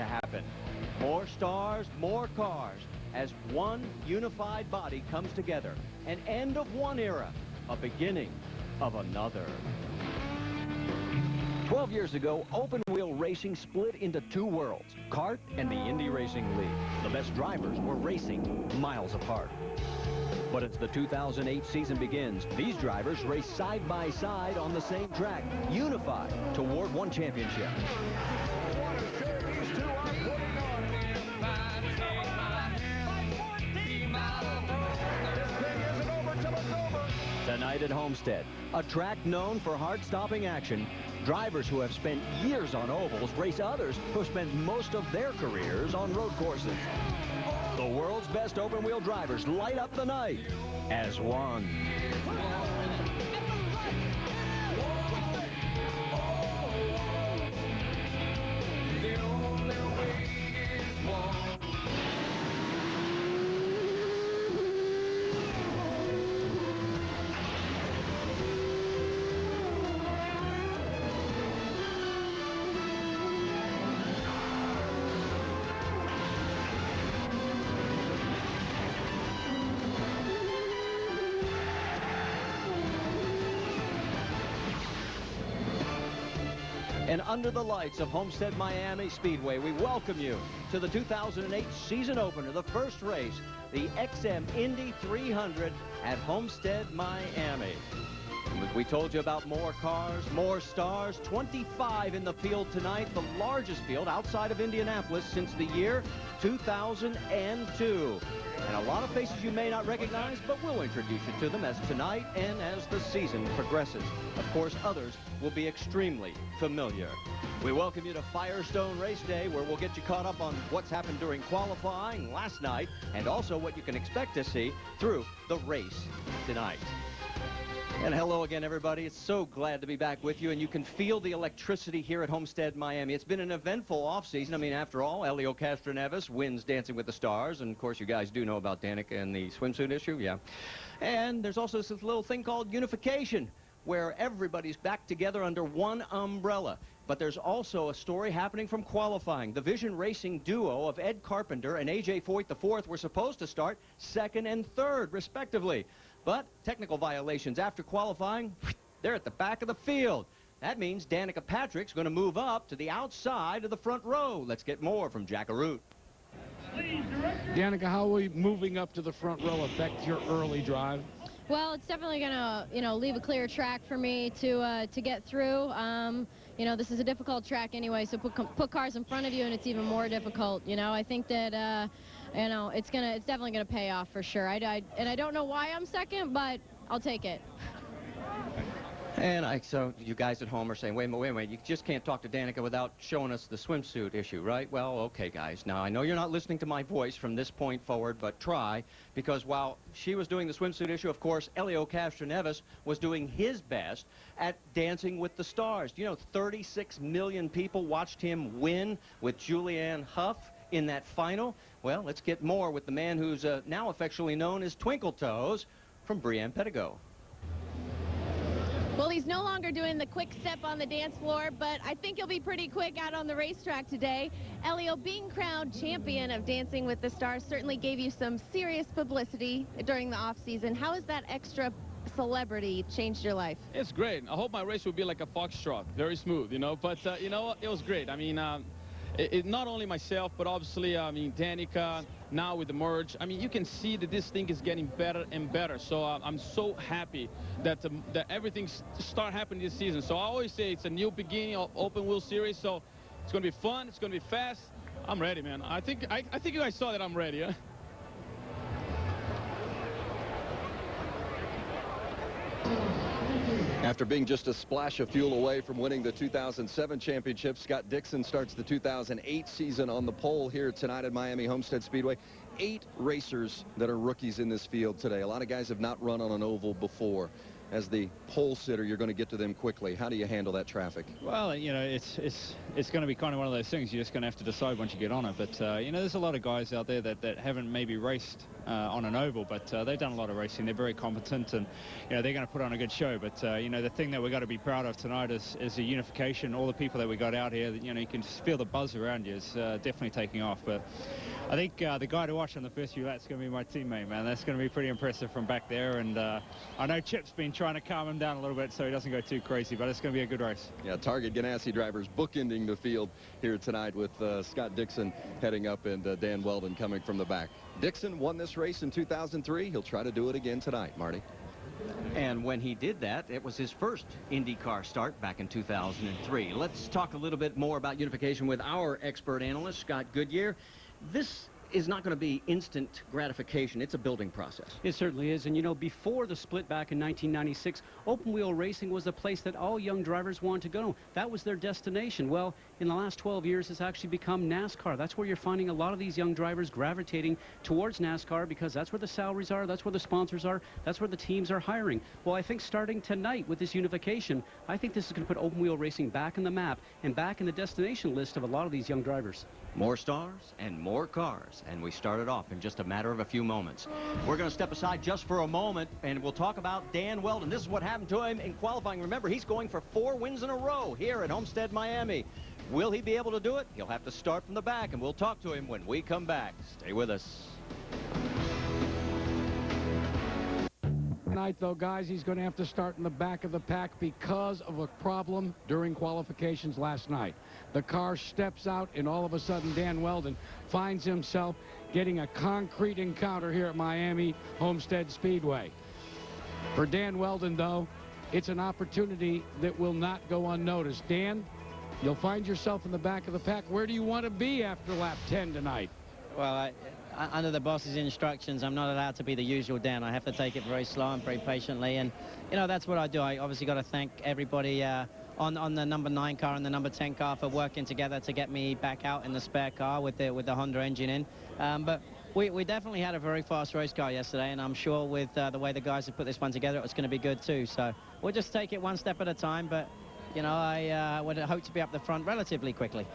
happen. More stars, more cars, as one unified body comes together. An end of one era, a beginning of another. 12 years ago, open-wheel racing split into two worlds, kart and the Indy Racing League. The best drivers were racing miles apart. But as the 2008 season begins, these drivers race side by side on the same track, unified toward one championship. Tonight at Homestead, a track known for heart-stopping action, drivers who have spent years on ovals race others who spent most of their careers on road courses. The world's best open-wheel drivers light up the night as one. And under the lights of Homestead-Miami Speedway, we welcome you to the 2008 season opener, the first race, the XM Indy 300 at Homestead-Miami. We told you about more cars, more stars, 25 in the field tonight, the largest field outside of Indianapolis since the year 2002. And a lot of faces you may not recognize, but we'll introduce you to them as tonight and as the season progresses. Of course, others will be extremely familiar. We welcome you to Firestone Race Day, where we'll get you caught up on what's happened during qualifying last night and also what you can expect to see through the race tonight. And hello again, everybody. It's so glad to be back with you, and you can feel the electricity here at Homestead-Miami. It's been an eventful offseason. I mean, after all, Elio Castroneves wins Dancing with the Stars, and of course, you guys do know about Danica and the swimsuit issue, yeah. And there's also this little thing called unification, where everybody's back together under one umbrella. But there's also a story happening from qualifying. The Vision Racing duo of Ed Carpenter and A.J. Foyt IV were supposed to start second and third, respectively. But technical violations after qualifying, they're at the back of the field. That means Danica Patrick's going to move up to the outside of the front row. Let's get more from Jack Arute. Danica, how will moving up to the front row affect your early drive? Well, it's definitely going to, leave a clear track for me to get through. This is a difficult track anyway, so put cars in front of you, and it's even more difficult. I think that, it's definitely going to pay off for sure. And I don't know why I'm second, but I'll take it. And so you guys at home are saying, wait a minute, you just can't talk to Danica without showing us the swimsuit issue, right? Well, okay, guys. Now, I know you're not listening to my voice from this point forward, but try, because while she was doing the swimsuit issue, of course, Elio Castroneves was doing his best at Dancing with the Stars. 36 million people watched him win with Julianne Hough in that final. Well, let's get more with the man who's now affectionately known as Twinkle Toes from Brienne Pettigo. Well, he's no longer doing the quick step on the dance floor, but I think he'll be pretty quick out on the racetrack today. Elio, being crowned champion of Dancing with the Stars certainly gave you some serious publicity during the off-season. How has that extra celebrity changed your life? It's great. I hope my race will be like a foxtrot, very smooth, but it was great. I mean, not only myself, but obviously, Danica, now with the merge. I mean, you can see that this thing is getting better and better. So I'm so happy that everything start happening this season. So I always say it's a new beginning of Open Wheel Series. So it's going to be fun. It's going to be fast. I'm ready, man. I think you guys saw that I'm ready, huh? After being just a splash of fuel away from winning the 2007 championship, Scott Dixon starts the 2008 season on the pole here tonight at Miami Homestead Speedway. 8 racers that are rookies in this field today. A lot of guys have not run on an oval before. as the pole sitter, you're going to get to them quickly. How do you handle that traffic? Well, you know, it's going to be kind of one of those things you're just going to have to decide once you get on it. But, you know, there's a lot of guys out there that haven't maybe raced on an oval, but they've done a lot of racing. They're very competent, and, you know, they're going to put on a good show. But, you know, the thing that we've got to be proud of tonight is the unification. All the people that we got out here, you know, you can feel the buzz around you. It's definitely taking off. But I think the guy to watch on the first few laps is going to be my teammate, man. That's going to be pretty impressive from back there. And I know Chip's been trying to calm him down a little bit so he doesn't go too crazy, but it's going to be a good race. Yeah, Target Ganassi drivers bookending the field here tonight with Scott Dixon heading up and Dan Weldon coming from the back. Dixon won this race in 2003. He'll try to do it again tonight, Marty. And when he did that, it was his first IndyCar start back in 2003. Let's talk a little bit more about unification with our expert analyst, Scott Goodyear. This is not going to be instant gratification. It's a building process. It certainly is. And, you know, before the split back in 1996, open wheel racing was a place that all young drivers wanted to go. That was their destination. Well, in the last 12 years, it's actually become NASCAR. That's where you're finding a lot of these young drivers gravitating towards NASCAR because that's where the salaries are, that's where the sponsors are, that's where the teams are hiring. Well, I think starting tonight with this unification, I think this is going to put open wheel racing back in the map and back in the destination list of a lot of these young drivers. More stars and more cars, and we started off in just a matter of a few moments. We're going to step aside just for a moment, and we'll talk about Dan Weldon. This is what happened to him in qualifying. Remember, he's going for 4 wins in a row here at Homestead-Miami. Will he be able to do it? He'll have to start from the back, and we'll talk to him when we come back. Stay with us. Tonight, though, guys, he's going to have to start in the back of the pack because of a problem during qualifications last night. The car steps out, and all of a sudden, Dan Weldon finds himself getting a concrete encounter here at Miami Homestead Speedway. For Dan Weldon, though, it's an opportunity that will not go unnoticed. Dan, you'll find yourself in the back of the pack. Where do you want to be after lap 10 tonight? Well, under the boss's instructions, I'm not allowed to be the usual Dan. I have to take it very slow and very patiently, and you know, that's what I do. I obviously got to thank everybody on the number 9 car and the number 10 car for working together to get me back out in the spare car with the Honda engine in. But we definitely had a very fast race car yesterday, and I'm sure with the way the guys have put this one together, it's going to be good too. So we'll just take it one step at a time, but you know, I would hope to be up the front relatively quickly.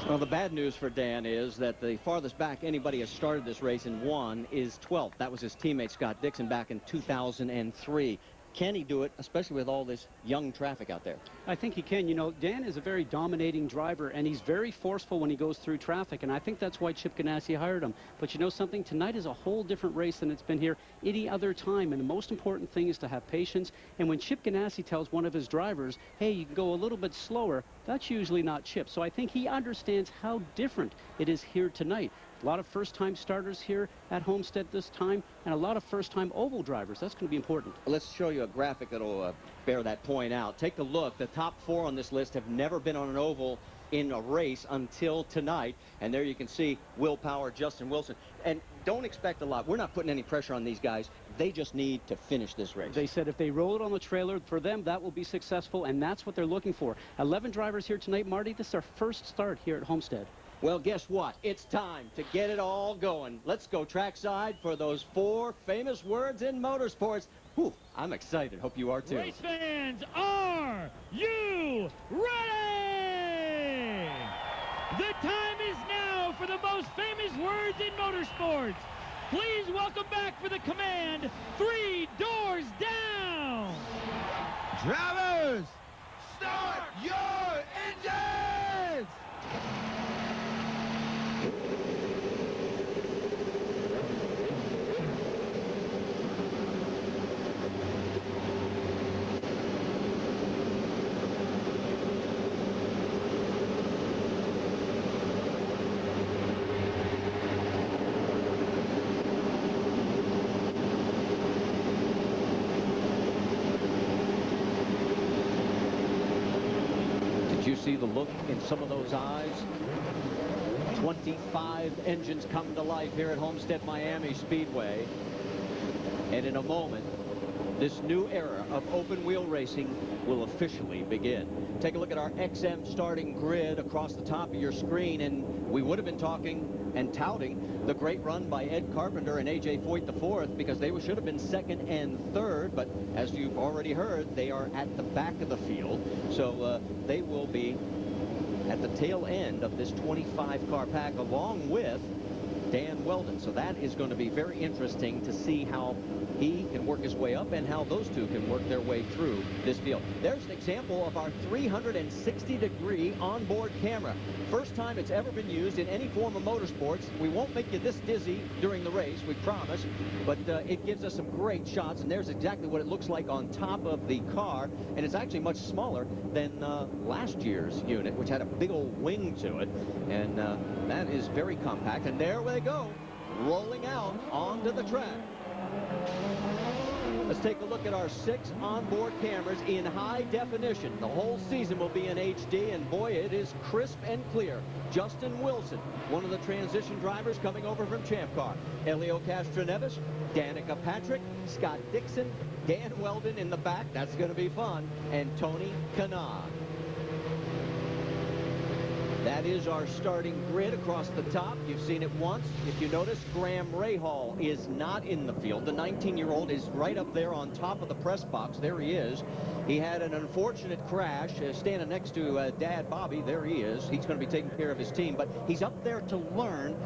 Well, the bad news for Dan is that the farthest back anybody has started this race and won is 12th. That was his teammate Scott Dixon back in 2003. Can he do it, especially with all this young traffic out there? I think he can. You know, Dan is a very dominating driver, and he's very forceful when he goes through traffic, and I think that's why Chip Ganassi hired him. But you know something? Tonight is a whole different race than it's been here any other time, and the most important thing is to have patience. And when Chip Ganassi tells one of his drivers, hey, you can go a little bit slower, that's usually not Chip. So I think he understands how different it is here tonight. A lot of first-time starters here at Homestead this time, and a lot of first-time oval drivers. That's going to be important. Let's show you a graphic that'll bear that point out. Take a look. The top 4 on this list have never been on an oval in a race until tonight. And there you can see Will Power, Justin Wilson. And don't expect a lot. We're not putting any pressure on these guys. They just need to finish this race. They said if they roll it on the trailer, for them, that will be successful, and that's what they're looking for. 11 drivers here tonight, Marty. This is our first start here at Homestead. Well, guess what? It's time to get it all going. Let's go trackside for those 4 famous words in motorsports. Whew, I'm excited. Hope you are too. Race fans, are you ready? The time is now for the most famous words in motorsports. Please welcome back for the command, 3 doors down. Drivers, start your engines! Did you see the look in some of those eyes? 25 engines come to life here at Homestead-Miami Speedway. And in a moment, this new era of open wheel racing will officially begin. Take a look at our XM starting grid across the top of your screen, and we would have been talking and touting the great run by Ed Carpenter and A.J. Foyt IV, because they should have been second and third, but as you've already heard, they are at the back of the field, so they will be at the tail end of this 25-car pack along with Dan Weldon. So that is going to be very interesting to see how he can work his way up and how those two can work their way through this field. There's an example of our 360-degree onboard camera. First time it's ever been used in any form of motorsports. We won't make you this dizzy during the race, we promise, but it gives us some great shots, and there's exactly what it looks like on top of the car, and it's actually much smaller than last year's unit, which had a big old wing to it, and that is very compact. And there they go, rolling out onto the track. Let's take a look at our 6 onboard cameras in high definition. The whole season will be in HD, and boy, it is crisp and clear. Justin Wilson, one of the transition drivers coming over from Champ Car. Elio Castroneves, Danica Patrick, Scott Dixon, Dan Weldon in the back. That's going to be fun. And Tony Kanaan. That is our starting grid across the top. You've seen it once. If you notice, Graham Rahal is not in the field. The 19-year-old is right up there on top of the press box. There he is. He had an unfortunate crash standing next to Dad Bobby. There he is. He's going to be taking care of his team, but he's up there to learn.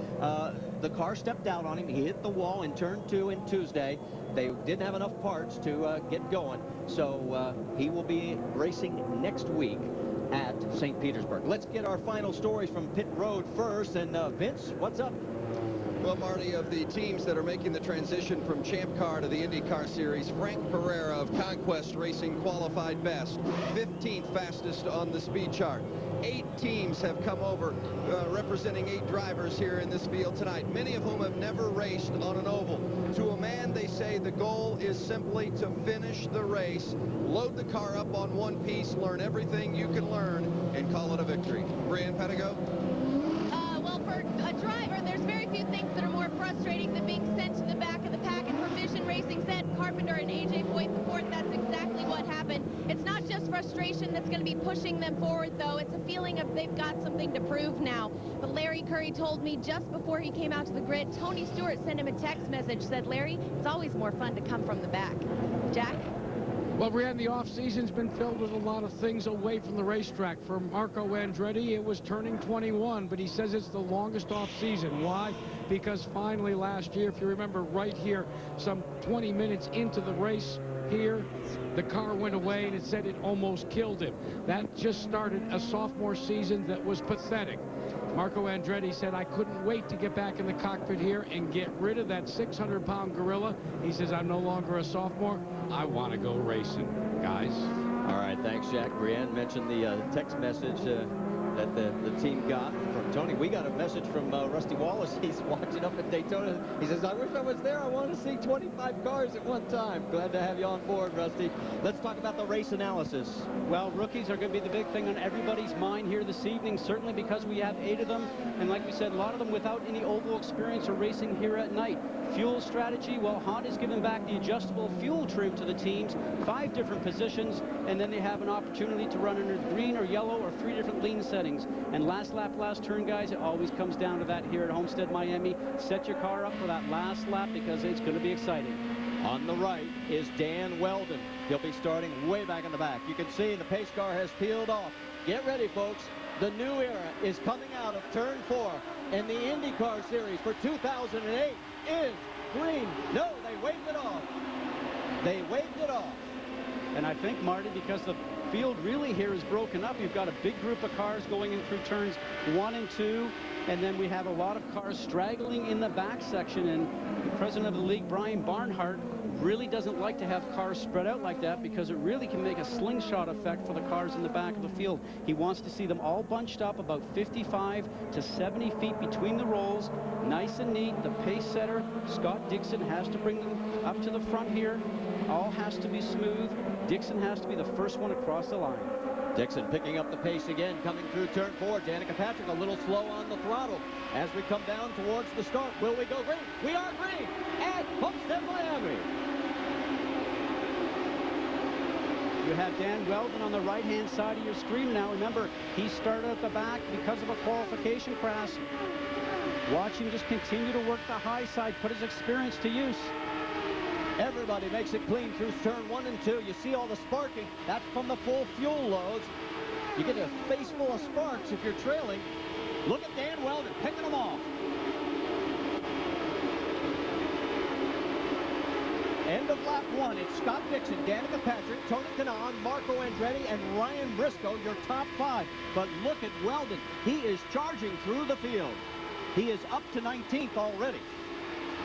The car stepped out on him. He hit the wall in turn 2 in Tuesday. They didn't have enough parts to get going, so he will be racing next week at St. Petersburg. Let's get our final stories from pit road first. And Vince, what's up? Well, Marty, of the teams that are making the transition from Champ Car to the IndyCar Series, Frank Pereira of Conquest Racing qualified best, 15th fastest on the speed chart. 8 teams have come over representing 8 drivers here in this field tonight, many of whom have never raced on an oval. To a man, they say the goal is simply to finish the race, load the car up on one piece, learn everything you can learn, and call it a victory. Brianne Pettigo? Well, for a driver, there's very few things that are more frustrating than being sent to the back of the pack. And for Vision Racing said Carpenter and A.J. Foyt IV, that's exactly what happened. It's not just frustration that's going to be pushing them forward, though. It's a feeling of they've got something to prove now. But Larry Curry told me just before he came out to the grid, Tony Stewart sent him a text message, said, Larry, it's always more fun to come from the back. Jack? Well, Brianne, the off-season's been filled with a lot of things away from the racetrack. For Marco Andretti, it was turning 21, but he says it's the longest off-season. Why? Because finally last year, if you remember, right here, some 20 minutes into the race here, the car went away, and it said it almost killed him. That just started a sophomore season that was pathetic. Marco Andretti said, I couldn't wait to get back in the cockpit here and get rid of that 600-pound gorilla. He says, I'm no longer a sophomore. I want to go racing, guys. All right, thanks, Jack. Brianne mentioned the text message that the team got from Tony. We got a message from Rusty Wallace. He's watching up at Daytona. He says, I wish I was there. I want to see 25 cars at one time. Glad to have you on board, Rusty. Let's talk about the race analysis. Well, rookies are going to be the big thing on everybody's mind here this evening, certainly because we have 8 of them. And like we said, a lot of them without any oval experience or racing here at night. Fuel strategy, well, Honda's given back the adjustable fuel trim to the teams, 5 different positions, and then they have an opportunity to run under green or yellow or 3 different lean settings. And last lap, last turn, guys, it always comes down to that here at Homestead-Miami. Set your car up for that last lap because it's going to be exciting. On the right is Dan Weldon. He'll be starting way back in the back. You can see the pace car has peeled off. Get ready, folks. The new era is coming out of turn 4, and the IndyCar Series for 2008 is green. No, they waved it off. They waved it off. And I think, Marty, because the field really here is broken up, you've got a big group of cars going in through turns 1 and 2, and then we have a lot of cars straggling in the back section, and the president of the league, Brian Barnhart, really doesn't like to have cars spread out like that because it really can make a slingshot effect for the cars in the back of the field. He wants to see them all bunched up about 55 to 70 feet between the rolls, nice and neat. The pace setter, Scott Dixon, has to bring them up to the front here. All has to be smooth. Dixon has to be the first one across the line. Dixon picking up the pace again, coming through turn 4. Danica Patrick a little slow on the throttle as we come down towards the start. Will we go green? We are green at Homestead-Miami. You have Dan Weldon on the right-hand side of your screen now. Remember, he started at the back because of a qualification crash. Watch him just continue to work the high side, put his experience to use. Everybody makes it clean through turn 1 and 2. You see all the sparking. That's from the full fuel loads. You get a face full of sparks if you're trailing. Look at Dan Weldon picking them off. End of lap 1. It's Scott Dixon, Danica Patrick, Tony Kanaan, Marco Andretti, and Ryan Briscoe, your top 5. But look at Weldon. He is charging through the field. He is up to 19th already.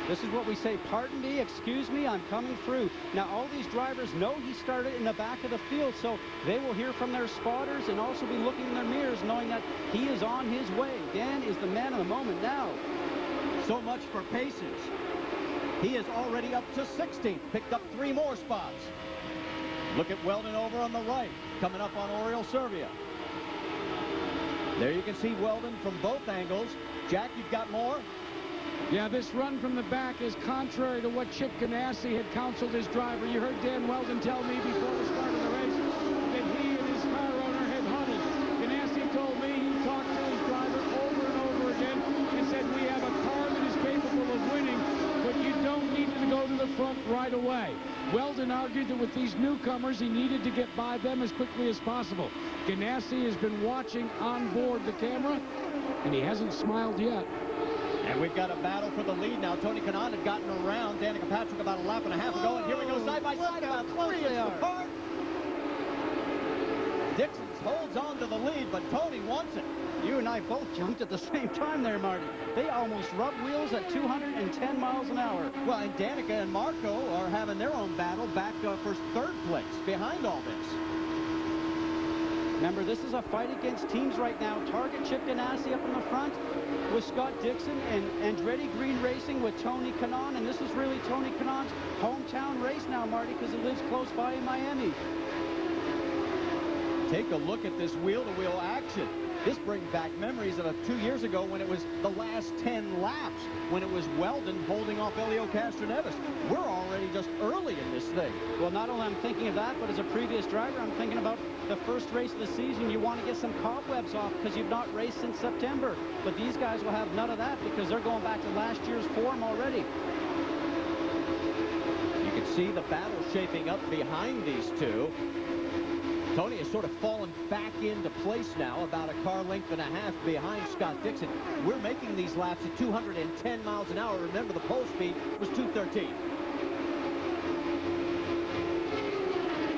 This is what we say, pardon me, excuse me, I'm coming through. Now, all these drivers know he started in the back of the field, so they will hear from their spotters and also be looking in their mirrors, knowing that he is on his way. Dan is the man of the moment now. So much for paces. He is already up to 16th, picked up 3 more spots. Look at Weldon over on the right, coming up on Oriole Servia. There you can see Weldon from both angles. Jack, you've got more? Yeah, this run from the back is contrary to what Chip Ganassi had counseled his driver. You heard Dan Weldon tell me before the start of the race that he and his car owner had huddled. Ganassi told me he talked to his driver over and over again and said, we have a car that is capable of winning, but you don't need to go to the front right away. Weldon argued that with these newcomers, he needed to get by them as quickly as possible. Ganassi has been watching on board the camera, and he hasn't smiled yet. And we've got a battle for the lead now. Tony Kanaan had gotten around Danica Patrick about a lap and a half ago, and here we go side by side, about 3 inches apart. Dixon holds on to the lead, but Tony wants it. You and I both jumped at the same time there, Marty. They almost rubbed wheels at 210 miles an hour. Well, and Danica and Marco are having their own battle back for 3rd place behind all this. Remember, this is a fight against teams right now. Target Chip Ganassi up in the front with Scott Dixon and Andretti Green Racing with Tony Kanaan. And this is really Tony Kanaan's hometown race now, Marty, because he lives close by in Miami. Take a look at this wheel-to-wheel action. This brings back memories of 2 years ago when it was the last 10 laps, when it was Weldon holding off Elio Castroneves. We're already just early in this thing. Well, not only I'm thinking of that, but as a previous driver, I'm thinking about the first race of the season. You want to get some cobwebs off because you've not raced since September. But these guys will have none of that because they're going back to last year's form already. You can see the battle shaping up behind these two. Tony has sort of fallen back into place now, about a car length and a half behind Scott Dixon. We're making these laps at 210 miles an hour. Remember, the pole speed was 213.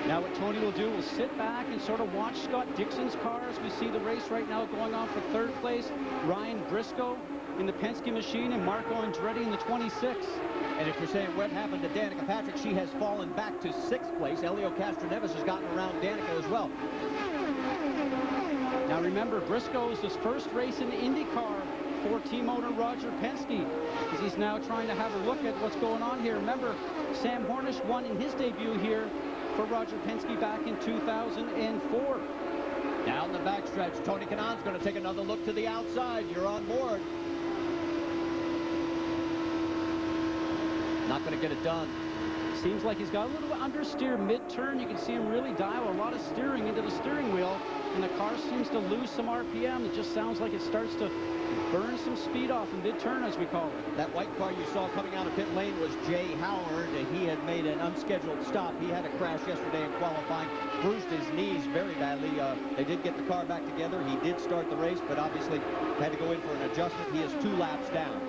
Now what Tony will do will sit back and sort of watch Scott Dixon's car as we see the race right now going on for 3rd place. Ryan Briscoe in the Penske machine and Marco Andretti in the 26. And if you're saying what happened to Danica Patrick, she has fallen back to 6th place. Elio Castroneves has gotten around Danica as well. Now remember, Briscoe is his first race in the IndyCar for team owner Roger Penske, as he's now trying to have a look at what's going on here. Remember, Sam Hornish won in his debut here for Roger Penske back in 2004. Down the backstretch, Tony Kanaan's going to take another look to the outside. You're on board. Not going to get it done. Seems like he's got a little understeer mid-turn. You can see him really dial a lot of steering into the steering wheel, and the car seems to lose some RPM. It just sounds like it starts to burn some speed off in mid-turn, as we call it. That white car you saw coming out of pit lane was Jay Howard. He had made an unscheduled stop. He had a crash yesterday in qualifying, bruised his knees very badly. They did get the car back together. He did start the race, but obviously had to go in for an adjustment. He is 2 laps down.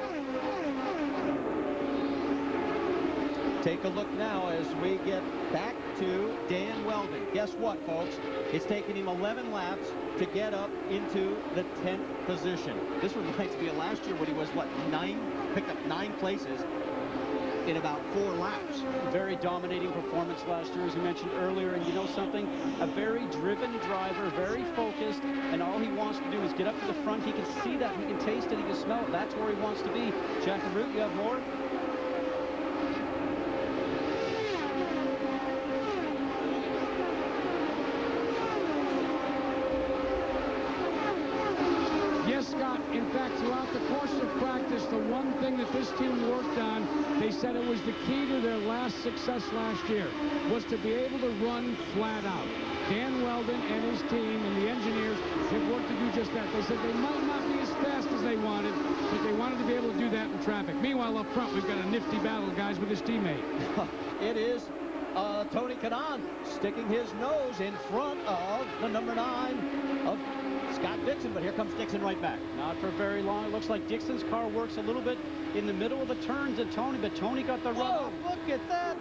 Take a look now as we get back to Dan Weldon. Guess what, folks? It's taken him 11 laps to get up into the 10th position. This reminds me of last year when he was, what, 9? Picked up 9 places in about 4 laps. Very dominating performance last year, as we mentioned earlier. And you know something? A very driven driver, very focused, and all he wants to do is get up to the front. He can see that, he can taste it, he can smell it. That's where he wants to be. Jack and Root, you have more? Scott, in fact, throughout the course of practice, the one thing that this team worked on, they said it was the key to their last success last year, was to be able to run flat out. Dan Weldon and his team and the engineers have worked to do just that. They said they might not be as fast as they wanted, but they wanted to be able to do that in traffic. Meanwhile, up front, we've got a nifty battle, guys, with his teammate. It is Tony Kanaan sticking his nose in front of the number 9 of Scott Dixon, but here comes Dixon right back. Not for very long. It looks like Dixon's car works a little bit in the middle of the turns at Tony, but Tony got the run. Oh, look at that.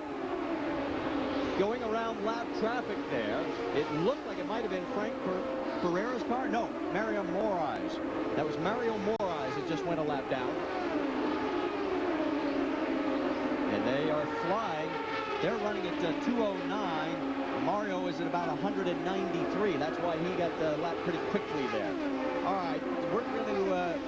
Going around lap traffic there. It looked like it might have been Frank Pereira's car. No, Mario Morais. That was Mario Morais that just went a lap down. And they are flying. They're running at 209. Mario is at about 193. That's why he got the lap pretty quickly there. All right, we're going to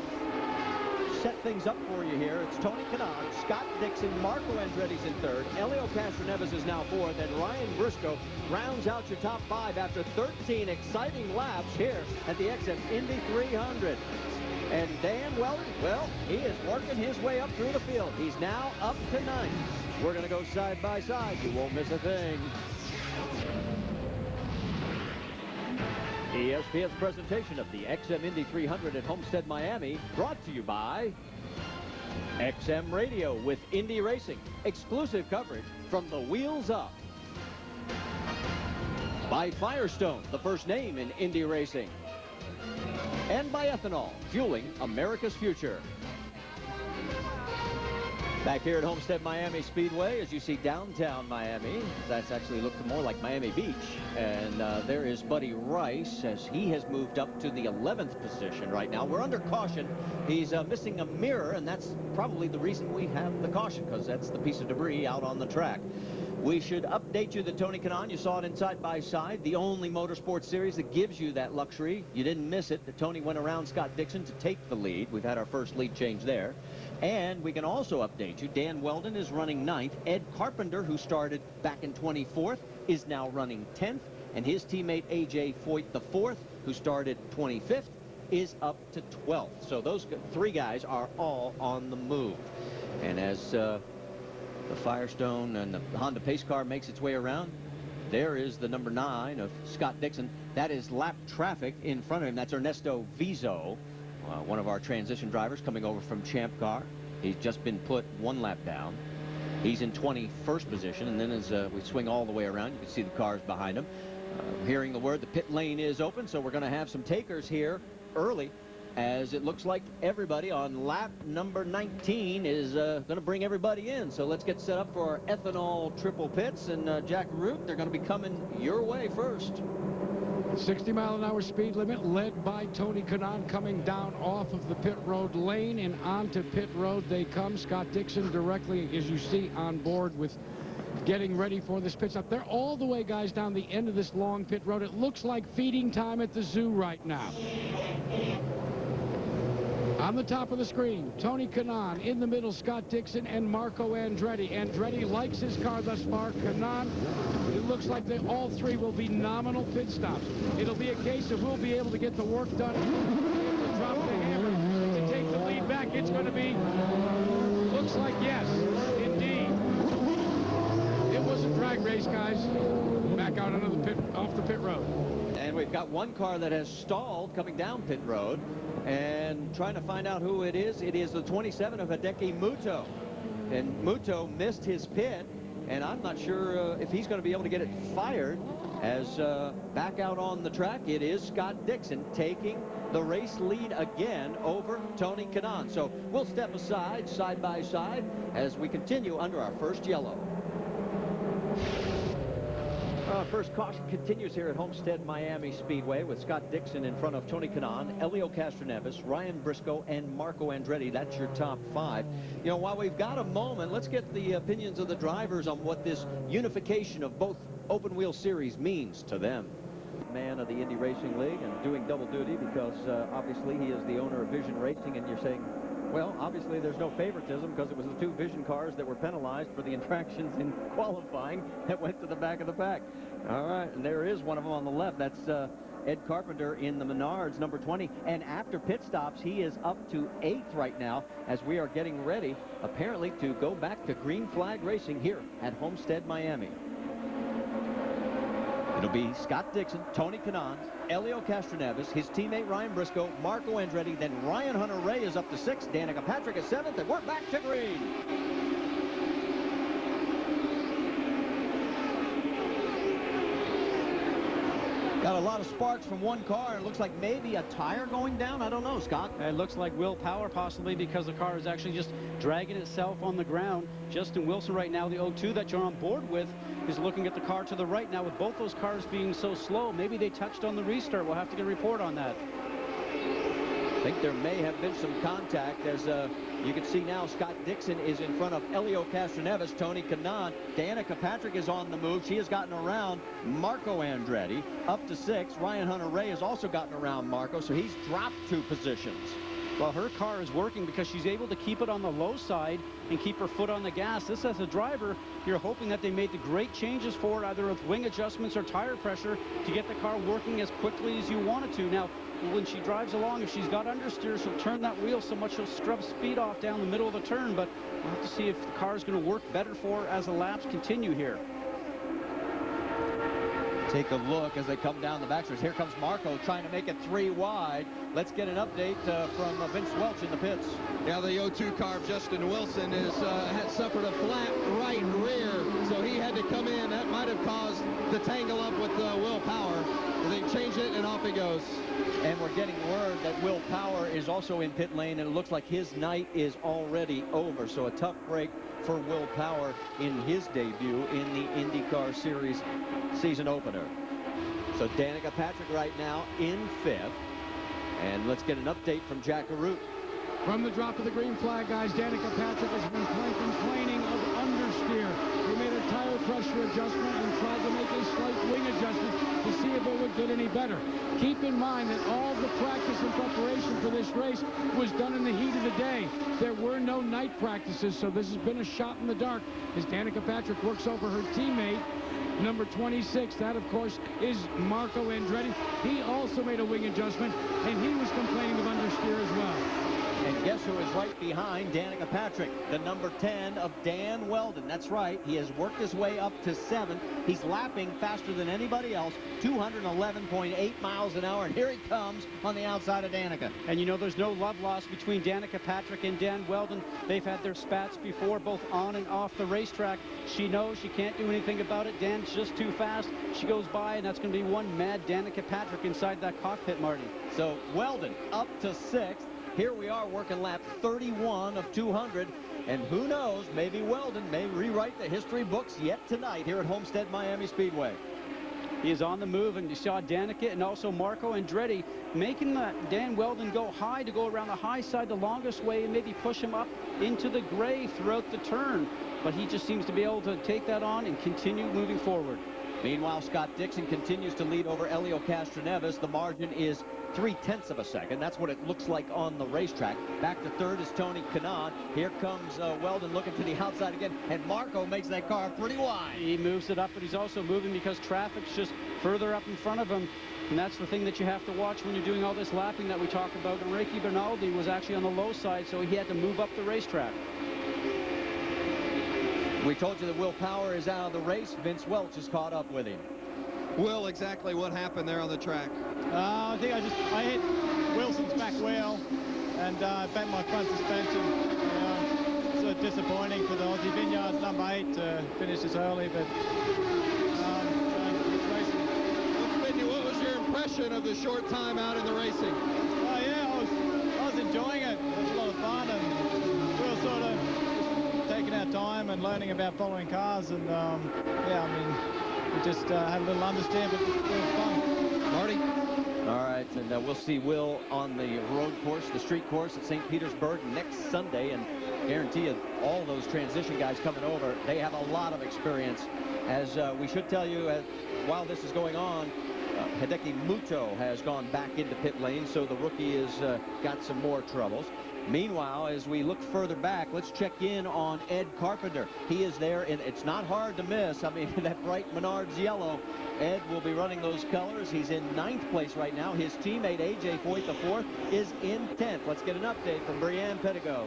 set things up for you here. It's Tony Kanaan, Scott Dixon, Marco Andretti's in third, Elio Castroneves is now fourth, and Ryan Briscoe rounds out your top 5 after 13 exciting laps here at the XM Indy 300. And Dan Weldon, well, he is working his way up through the field. He's now up to 9th. We're going to go side by side. You won't miss a thing. ESPN's presentation of the XM Indy 300 at Homestead-Miami, brought to you by XM Radio with Indy Racing. Exclusive coverage from the wheels up. By Firestone, the first name in Indy Racing. And by ethanol, fueling America's future. Back here at Homestead-Miami Speedway, as you see downtown Miami, that's actually looked more like Miami Beach. And there is Buddy Rice, as he has moved up to the 11th position right now. We're under caution. He's missing a mirror, and that's probably the reason we have the caution, because that's the piece of debris out on the track. We should update you that Tony Kanaan, you saw it in Side by Side, the only motorsports series that gives you that luxury. You didn't miss it. Tony went around Scott Dixon to take the lead. We've had our first lead change there. And we can also update you, Dan Weldon is running 9th. Ed Carpenter, who started back in 24th, is now running 10th. And his teammate, A.J. Foyt, the 4th, who started 25th, is up to 12th. So those 3 guys are all on the move. And as the Firestone and the Honda pace car makes its way around, there is the number 9 of Scott Dixon. That is lap traffic in front of him. That's Ernesto Vizo, one of our transition drivers coming over from Champ Car. He's just been put 1 lap down. He's in 21st position, and then as we swing all the way around, you can see the cars behind him. Hearing the word, the pit lane is open, so we're going to have some takers here early, as it looks like everybody on lap number 19 is going to bring everybody in. So let's get set up for our ethanol triple pits, and Jack Root, they're going to be coming your way first. 60-mile-an-hour speed limit, led by Tony Kanaan, coming down off of the pit road lane and onto pit road they come. Scott Dixon directly, as you see, on board with getting ready for this pit stop. They're all the way, guys, down the end of this long pit road. It looks like feeding time at the zoo right now. On the top of the screen, Tony Kanaan. In the middle, Scott Dixon and Marco Andretti. Andretti likes his car thus far. Kanaan, it looks like they all 3 will be nominal pit stops. It'll be a case of we'll be able to get the work done, to drop the hammer, to take the lead back. It's going to be, looks like yes, indeed. It was a drag race, guys. Back out onto the pit, off the pit road. And we've got one car that has stalled coming down pit road, and trying to find out who it is. It is the 27 of Hideki Muto. And Muto missed his pit, and I'm not sure if he's going to be able to get it fired, as back out on the track, it is Scott Dixon taking the race lead again over Tony Kanaan. So we'll step aside, side by side, as we continue under our first yellow. First caution continues here at Homestead-Miami Speedway with Scott Dixon in front of Tony Kanaan, Elio Castroneves, Ryan Briscoe, and Marco Andretti. That's your top 5. You know, while we've got a moment, let's get the opinions of the drivers on what this unification of both open wheel series means to them. Man of the Indy Racing League and doing double duty because obviously he is the owner of Vision Racing, and you're saying, well, obviously there's no favoritism because it was the 2 Vision cars that were penalized for the infractions in qualifying that went to the back of the pack. All right, and there is one of them on the left. That's Ed Carpenter in the Menards, number 20. And after pit stops, he is up to 8th right now as we are getting ready, apparently, to go back to green flag racing here at Homestead-Miami. It'll be Scott Dixon, Tony Kanaan, Elio Castroneves, his teammate Ryan Briscoe, Marco Andretti, then Ryan Hunter-Reay is up to 6th, Danica Patrick is 7th, and we're back to green. Got a lot of sparks from one car. It looks like maybe a tire going down. I don't know, Scott. It looks like Will Power possibly, because the car is actually just dragging itself on the ground. Justin Wilson right now, the 02 that you're on board with, is looking at the car to the right now. With both those cars being so slow, maybe they touched on the restart. We'll have to get a report on that. I think there may have been some contact, as you can see now. Scott Dixon is in front of Elio Castroneves, Tony Kanaan. Danica Patrick is on the move. She has gotten around Marco Andretti up to 6th. Ryan Hunter-Reay has also gotten around Marco, so he's dropped 2 positions. Well, her car is working because she's able to keep it on the low side and keep her foot on the gas. This, as a driver, you're hoping that they made the great changes for it, either with wing adjustments or tire pressure, to get the car working as quickly as you want it to. Now, when she drives along, if she's got understeer, she'll turn that wheel so much she'll scrub speed off down the middle of the turn, but we'll have to see if the car is going to work better for her as the laps continue here. Take a look as they come down the backstretch. Here comes Marco trying to make it 3 wide. Let's get an update from Vince Welch in the pits. Yeah, the 02 car of Justin Wilson had suffered a flat right rear, so he had to come in. That might have caused the tangle up with Will Power. They changed it, and off he goes. And we're getting word that Will Power is also in pit lane, and it looks like his night is already over. So a tough break for Will Power in his debut in the IndyCar Series season opener. So Danica Patrick right now in 5th. And let's get an update from Jack Arute. From the drop of the green flag, guys, Danica Patrick has been complaining of understeer. They made a tire pressure adjustment and tried to make a slight wing adjustment to see if it would get any better. Keep in mind that all the practice and preparation for this race was done in the heat of the day. There were no night practices, so this has been a shot in the dark as Danica Patrick works over her teammate, number 26. That, of course, is Marco Andretti. He also made a wing adjustment, and he was complaining of understeer as well. And guess who is right behind Danica Patrick? The number 10 of Dan Weldon. That's right. He has worked his way up to 7th. He's lapping faster than anybody else, 211.8 miles an hour. And here he comes on the outside of Danica. And you know, there's no love lost between Danica Patrick and Dan Weldon. They've had their spats before, both on and off the racetrack. She knows she can't do anything about it. Dan's just too fast. She goes by, and that's going to be one mad Danica Patrick inside that cockpit, Marty. So Weldon up to 6th. Here we are working lap 31 of 200, and who knows, maybe Weldon may rewrite the history books yet tonight here at Homestead-Miami Speedway. He is on the move, and you saw Danica and also Marco Andretti making Dan Weldon go high to go around the high side the longest way and maybe push him up into the gray throughout the turn. But he just seems to be able to take that on and continue moving forward. Meanwhile, Scott Dixon continues to lead over Elio Castroneves. The margin is 0.3 of a second. That's what it looks like on the racetrack. Back to 3rd is Tony Kanaan. Here comes Weldon looking to the outside again, and Marco makes that car pretty wide. He moves it up, but he's also moving because traffic's just further up in front of him. And that's the thing that you have to watch when you're doing all this lapping that we talk about. And Ricky Bernaldi was actually on the low side, so he had to move up the racetrack. We told you that Will Power is out of the race. Vince Welch has caught up with him. Will, exactly what happened there on the track? I think I hit Wilson's back wheel and bent my front suspension. Sort of disappointing for the Aussie Vineyards number 8 to finish this early, but What was your impression of the short time out in the racing? Oh yeah, I was enjoying it. It was a lot of fun, and we were sort of just taking our time and learning about following cars, and yeah, I mean, we just had a little understand, but it was fun. Marty? All right, and we'll see Will on the road course, the street course at St. Petersburg next Sunday, and guarantee you all those transition guys coming over, they have a lot of experience. As we should tell you, while this is going on, Hideki Muto has gone back into pit lane, so the rookie has got some more troubles. Meanwhile, as we look further back, let's check in on Ed Carpenter. He is there, and it's not hard to miss. I mean, that bright Menards yellow. Ed will be running those colors. He's in 9th place right now. His teammate, A.J. Foyt, the 4th, is in 10th. Let's get an update from Brianne Pettigo.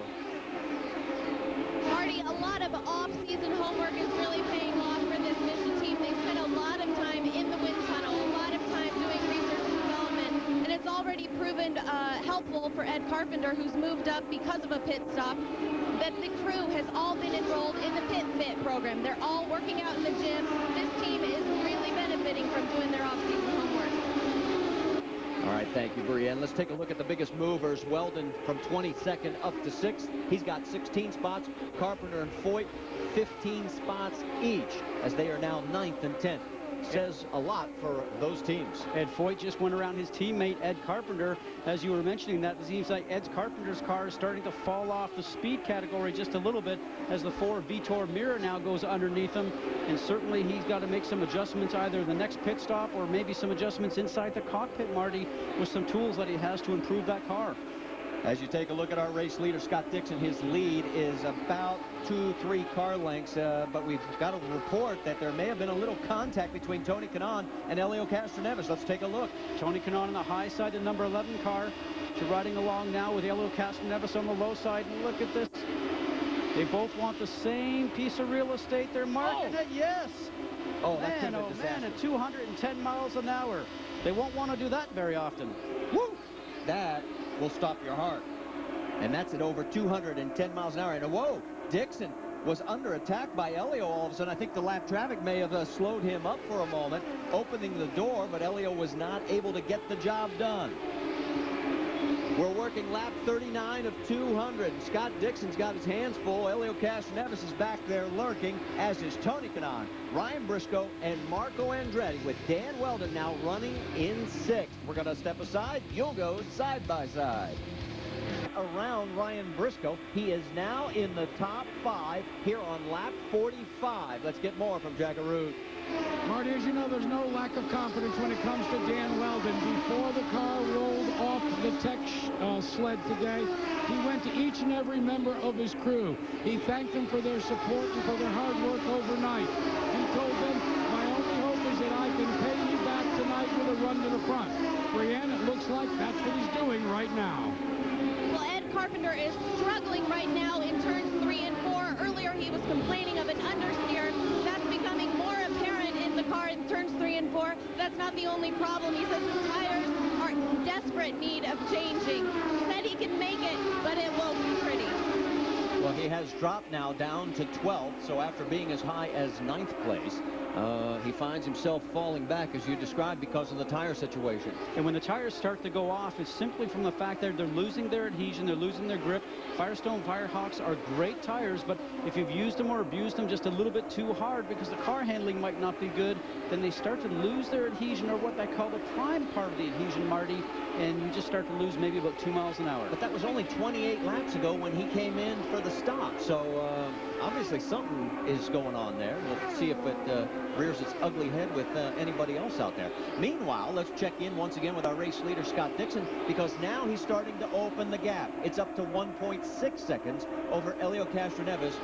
Marty, a lot of off-season homework is really paying off for this mission team. They've spent a lot of time in the wind tunnel, a lot of time doing research and development, and it's already proven helpful for Ed Carpenter, who's moved up because of a pit stop, that the crew has all been enrolled in the Pit Fit program. They're all working out in the gym. This team is really benefiting from doing their off-season homework. All right, thank you, Brianne. Let's take a look at the biggest movers. Weldon from 22nd up to 6th. He's got 16 spots. Carpenter and Foyt, 15 spots each, as they are now 9th and 10th. Says a lot for those teams. Ed Foyt just went around his teammate, Ed Carpenter. As you were mentioning that, it seems like Ed Carpenter's car is starting to fall off the speed category just a little bit as the Ford Vitor mirror now goes underneath him. And certainly he's got to make some adjustments, either the next pit stop or maybe some adjustments inside the cockpit, Marty, with some tools that he has to improve that car. As you take a look at our race leader, Scott Dixon, his lead is about 2-3 car lengths, but we've got a report that there may have been a little contact between Tony Kanaan and Helio Castroneves. Let's take a look. Tony Kanaan on the high side, the number 11 car. She's riding along now with Helio Castroneves on the low side. And look at this. They both want the same piece of real estate. They're marking it. Yes. Oh, that could have been man, disaster. at 210 miles an hour. They won't want to do that very often. Woo! That will stop your heart. And that's at over 210 miles an hour. And whoa, Dixon was under attack by Helio all of a sudden. I think the lap traffic may have slowed him up for a moment, opening the door, but Helio was not able to get the job done. We're working lap 39 of 200. Scott Dixon's got his hands full. Helio Castroneves is back there lurking, as is Tony Kanaan, Ryan Briscoe, and Marco Andretti, with Dan Weldon now running in 6th. We're going to step aside. You'll go side by side. Around Ryan Briscoe, he is now in the top 5 here on lap 45. Let's get more from Jackaroo. Marty, as you know, there's no lack of confidence when it comes to Dan Weldon. Before the car rolled off the tech sled today, he went to each and every member of his crew. He thanked them for their support and for their hard work overnight. He told them, my only hope is that I can pay you back tonight with a run to the front. Brianne, it looks like that's what he's doing right now. Well, Ed Carpenter is struggling right now in turns 3 and 4. Earlier he was complaining of an understeer. That's becoming more apparent in the car in turns 3 and 4. That's not the only problem. He says the tires are in desperate need of changing. He said he can make it, but it won't be pretty. Well, he has dropped now down to 12th, so after being as high as 9th place, he finds himself falling back, as you described, because of the tire situation. And when the tires start to go off, it's simply from the fact that they're losing their adhesion, they're losing their grip. Firestone Firehawks are great tires, but if you've used them or abused them just a little bit too hard because the car handling might not be good, then they start to lose their adhesion, or what they call the prime part of the adhesion, Marty, and you just start to lose maybe about 2 miles an hour. But that was only 28 laps ago when he came in for the stop, so obviously something is going on there. We'll see if it rears its ugly head with anybody else out there. Meanwhile, let's check in once again with our race leader, Scott Dixon, because now he's starting to open the gap. It's up to 1.6 seconds over Helio Castroneves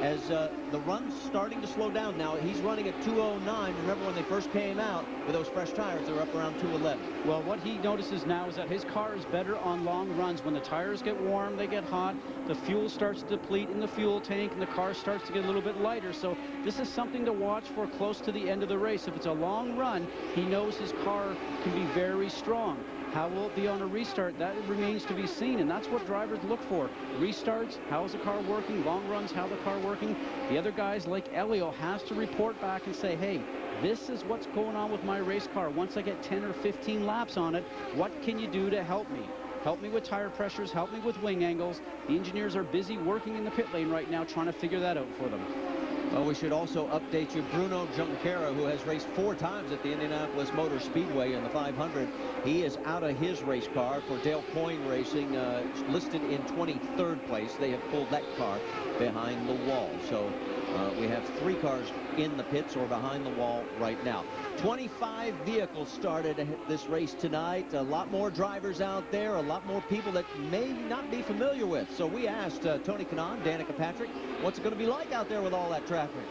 as the run's starting to slow down now. He's running at 2:09. Remember when they first came out with those fresh tires, they were up around 2:11. Well, what he notices now is that his car is better on long runs. When the tires get warm, they get hot, the fuel starts to deplete in the fuel tank, and the car starts to get a little bit lighter. So this is something to watch for close to the end of the race. If it's a long run, he knows his car can be very strong. How will it be on a restart? That remains to be seen, and that's what drivers look for. Restarts, how's the car working? Long runs, how the car working? The other guys, like Helio, has to report back and say, hey, this is what's going on with my race car. Once I get 10 or 15 laps on it, what can you do to help me? Help me with tire pressures, help me with wing angles. The engineers are busy working in the pit lane right now trying to figure that out for them. Well, we should also update you, Bruno Junqueira, who has raced 4 times at the Indianapolis Motor Speedway in the 500. He is out of his race car for Dale Coyne Racing, listed in 23rd place. They have pulled that car behind the wall. So We have 3 cars in the pits or behind the wall right now. 25 vehicles started this race tonight. A lot more drivers out there, a lot more people that may not be familiar with. So we asked Tony Kanaan, Danica Patrick, what's it going to be like out there with all that traffic?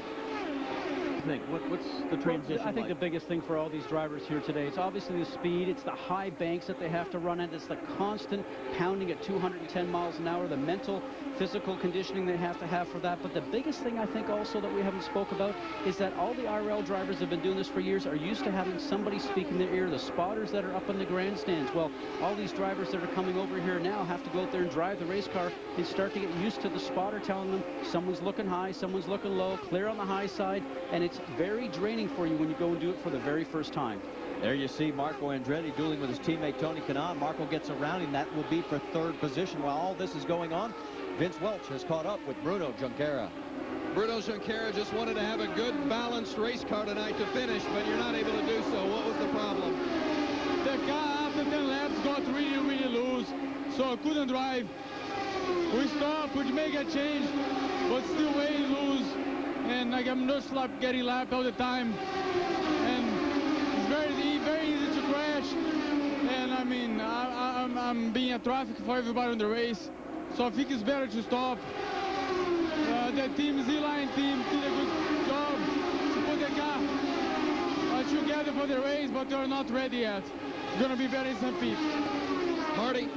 What's the transition I think like? the biggest thing for all these drivers here today, it's obviously the speed, it's the high banks that they have to run at, it's the constant pounding at 210 miles an hour, the mental, physical conditioning they have to have for that. But the biggest thing I think also that we haven't spoke about is that all the IRL drivers have been doing this for years are used to having somebody speak in their ear, the spotters that are up in the grandstands. Well, all these drivers that are coming over here now have to go out there and drive the race car and start to get used to the spotter telling them someone's looking high, someone's looking low, clear on the high side, and it's very draining for you when you go and do it for the very first time. There you see Marco Andretti dueling with his teammate Tony Kanaan. Marco gets around him. That will be for 3rd position. While all this is going on, Vince Welch has caught up with Bruno Junqueira. Bruno Junqueira just wanted to have a good balanced race car tonight to finish, but you're not able to do so. What was the problem? The car after 10 laps got really loose, so I couldn't drive. We stopped, we make a change, but still way loose. And like I'm just getting lapped all the time, and it's very easy to crash. And I mean, I'm being a traffic for everybody in the race, so I think it's better to stop. The team, Z-Line team, did a good job to put the car together for the race, but they're not ready yet. It's gonna be very stampede. Marty.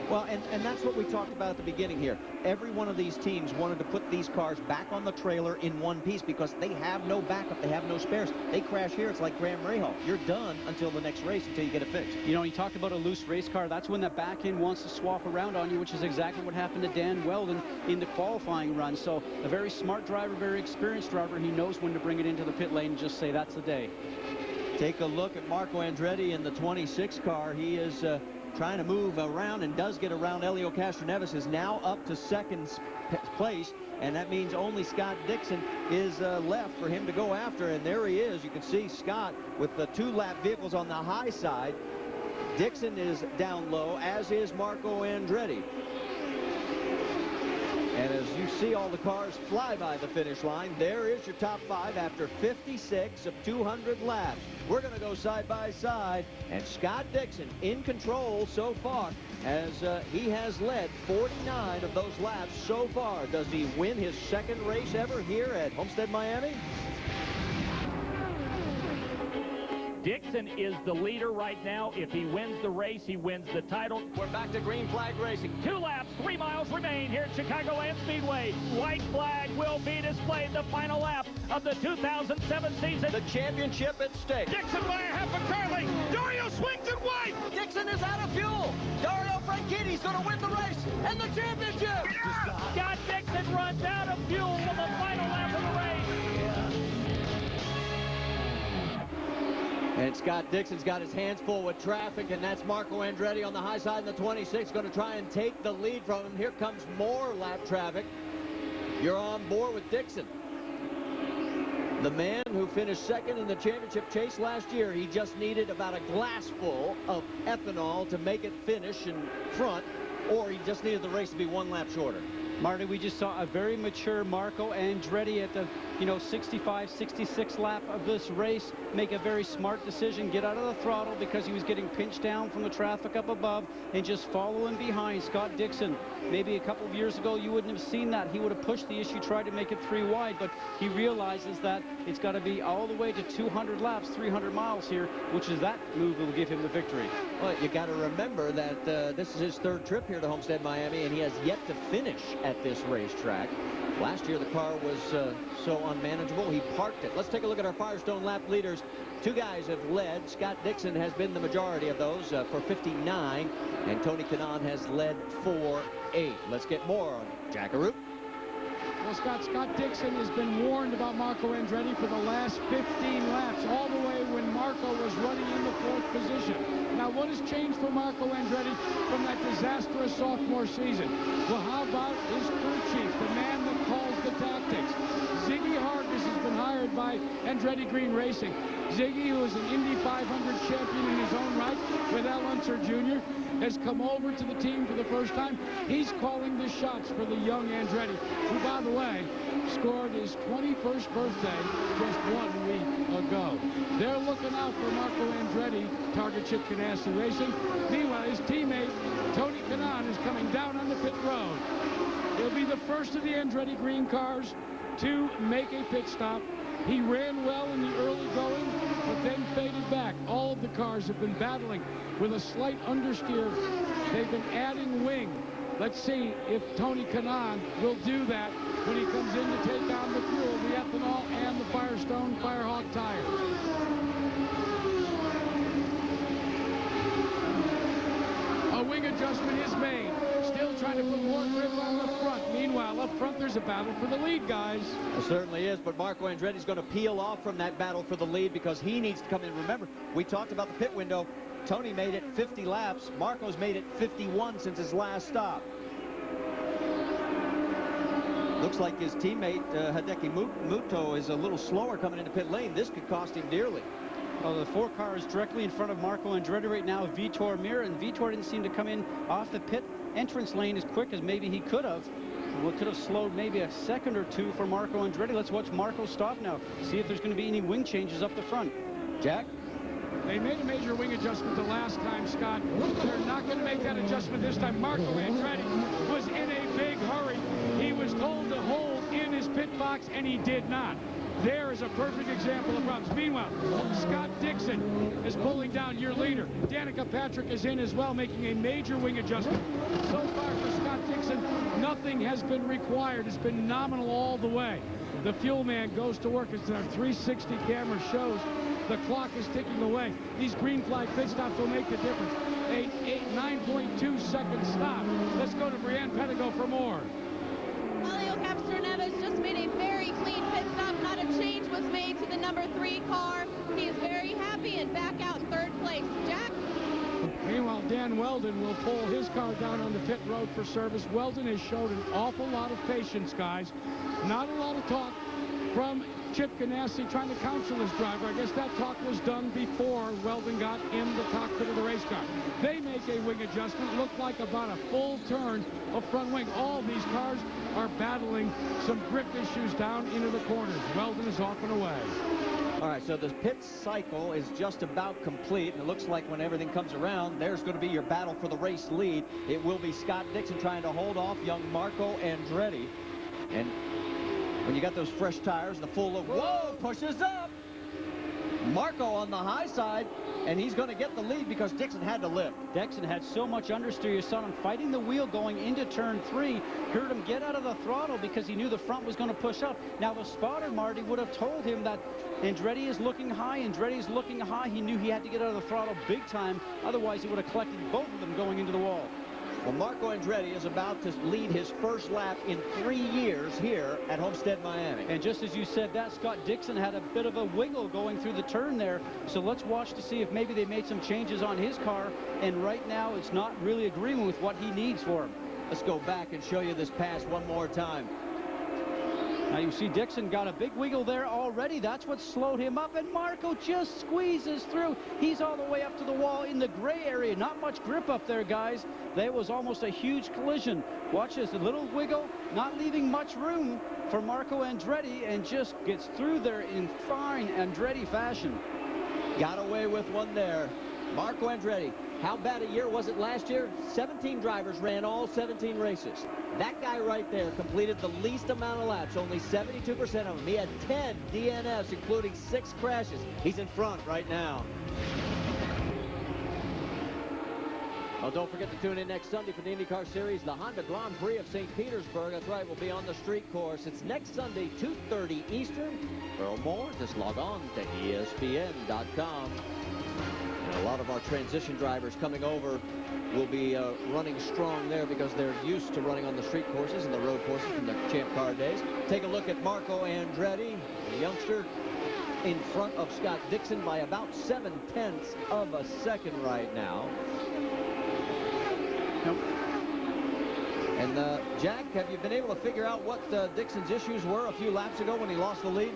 Well, and that's what we talked about at the beginning here. Every one of these teams wanted to put these cars back on the trailer in one piece because they have no backup. They have no spares. They crash here. It's like Graham Rahal. You're done until the next race, until you get it fixed. You know, you talked about a loose race car. That's when the back end wants to swap around on you, which is exactly what happened to Dan Weldon in the qualifying run. So a very smart driver, very experienced driver. He knows when to bring it into the pit lane and just say that's the day. Take a look at Marco Andretti in the 26 car. He is trying to move around and does get around. Elio Castroneves is now up to 2nd place, and that means only Scott Dixon is left for him to go after. And there he is. You can see Scott with the 2-lap vehicles on the high side. Dixon is down low, as is Marco Andretti. And as you see all the cars fly by the finish line, there is your top 5 after 56 of 200 laps. We're going to go side by side, and Scott Dixon in control so far as he has led 49 of those laps so far. Does he win his 2nd race ever here at Homestead-Miami? Dixon is the leader right now. If he wins the race, he wins the title. We're back to green flag racing. 2 laps, 3 miles remain here at Chicagoland Speedway. White flag will be displayed the final lap of the 2007 season. The championship at stake. Dixon by a half a car length. Dario swings it wide. Dixon is out of fuel. Dario Franchitti's going to win the race and the championship. Yeah. Scott Dixon runs out of fuel for the final lap of the race. And Scott Dixon's got his hands full with traffic, and that's Marco Andretti on the high side in the 26, going to try and take the lead from him. Here comes more lap traffic. You're on board with Dixon. The man who finished 2nd in the championship chase last year, he just needed about a glass full of ethanol to make it finish in front, or he just needed the race to be 1 lap shorter. Marty, we just saw a very mature Marco Andretti at the 65, 66 lap of this race make a very smart decision, get out of the throttle because he was getting pinched down from the traffic up above, and just following behind Scott Dixon. Maybe a couple of years ago you wouldn't have seen that. He would have pushed the issue, tried to make it 3 wide, but he realizes that it's got to be all the way to 200 laps, 300 miles here, which is that move that will give him the victory. Well, you got to remember that this is his 3rd trip here to Homestead-Miami, and he has yet to finish at this racetrack. Last year the car was so unmanageable he parked it. Let's take a look at our Firestone lap leaders. 2 guys have led. Scott Dixon has been the majority of those for 59, and Tony Kanaan has led for 8. Let's get more on Jackaroo. Well, Scott Dixon has been warned about Marco Andretti for the last 15 laps, all the way when Marco was running in the 4th position. Now, what has changed for Marco Andretti from that disastrous sophomore season? Well, how about his crew chief, the man that calls the tactics? Ziggy Hargis has been hired by Andretti Green Racing. Ziggy, who is an Indy 500 champion in his own right with Al Unser Jr., has come over to the team for the first time. He's calling the shots for the young Andretti, who, by the way, scored his 21st birthday just 1 week ago. They're looking out for Marco Andretti, target Chip Ganassi Racing. Meanwhile, his teammate, Tony Kanaan, is coming down on the pit road. He'll be the first of the Andretti green cars to make a pit stop. He ran well in the early going, but then faded back. All of the cars have been battling with a slight understeer. They've been adding wing. Let's see if Tony Kanaan will do that when he comes in to take on the fuel, the ethanol, and the Firestone Firehawk tires. A wing adjustment is made. Still trying to put more grip on the front. Meanwhile, up front, there's a battle for the lead, guys. It certainly is, but Marco Andretti's going to peel off from that battle for the lead because he needs to come in. Remember, we talked about the pit window. Tony made it 50 laps. Marco's made it 51 since his last stop. Looks like his teammate, Hideki Muto, is a little slower coming into pit lane. This could cost him dearly. Well, the 4 car is directly in front of Marco Andretti right now, Vitor Mir, and Vitor didn't seem to come in off the pit entrance lane as quick as maybe he could have. What could have slowed maybe a second or two for Marco Andretti. Let's watch Marco stop now. See if there's going to be any wing changes up the front. Jack? They made a major wing adjustment the last time, Scott. They're not going to make that adjustment this time. Marco Andretti was in a big hurry. He was told to hold in his pit box, and he did not. There is a perfect example of problems. Meanwhile, Scott Dixon is pulling down your leader. Danica Patrick is in as well, making a major wing adjustment. So far for Scott Dixon, nothing has been required. It's been nominal all the way. The fuel man goes to work. As our 360 camera shows, the clock is ticking away. These green flag pit stops will make the difference. A 9.2 second stop. Let's go to Brianne Pedigo for more. Elio Castroneves just made a very clean pit stop. Not a change was made to the number 3 car. He's very happy and back out in 3rd place. Jack? Meanwhile, Dan Weldon will pull his car down on the pit road for service. Weldon has showed an awful lot of patience, guys. Not a lot of talk from Chip Ganassi trying to counsel his driver. I guess that talk was done before Weldon got in the cockpit of the race car. They make a wing adjustment. Looked like about a full turn of front wing. All these cars are battling some grip issues down into the corners. Weldon is off and away. All right, so the pit cycle is just about complete, and it looks like when everything comes around, there's going to be your battle for the race lead. It will be Scott Dixon trying to hold off young Marco Andretti. And when you got those fresh tires, the full load, whoa, pushes up. Marco on the high side, and he's going to get the lead because Dixon had to lift. Dixon had so much understeer. You saw him fighting the wheel going into turn 3. Heard him get out of the throttle because he knew the front was going to push up. Now the spotter, Marty, would have told him that Andretti is looking high. Andretti is looking high. He knew he had to get out of the throttle big time. Otherwise, he would have collected both of them going into the wall. Well, Marco Andretti is about to lead his first lap in 3 years here at Homestead-Miami. And just as you said that, Scott Dixon had a bit of a wiggle going through the turn there. So let's watch to see if maybe they made some changes on his car. And right now, it's not really agreeing with what he needs for him. Let's go back and show you this pass one more time. Now you see Dixon got a big wiggle there already. That's what slowed him up, and Marco just squeezes through. He's all the way up to the wall in the gray area. Not much grip up there, guys. That was almost a huge collision. Watch this, a little wiggle, not leaving much room for Marco Andretti, and just gets through there in fine Andretti fashion. Got away with one there. Marco Andretti, how bad a year was it last year? 17 drivers ran all 17 races. That guy right there completed the least amount of laps, only 72% of them. He had 10 DNFs, including 6 crashes. He's in front right now. Oh, don't forget to tune in next Sunday for the IndyCar Series, the Honda Grand Prix of St. Petersburg. That's right, we'll be on the street course. It's next Sunday, 2:30 Eastern. For more, just log on to ESPN.com. And a lot of our transition drivers coming over will be running strong there because they're used to running on the street courses and the road courses from the Champ Car days. Take a look at Marco Andretti, the youngster, in front of Scott Dixon by about 0.7 of a second right now. Nope. And Jack, have you been able to figure out what Dixon's issues were a few laps ago when he lost the lead?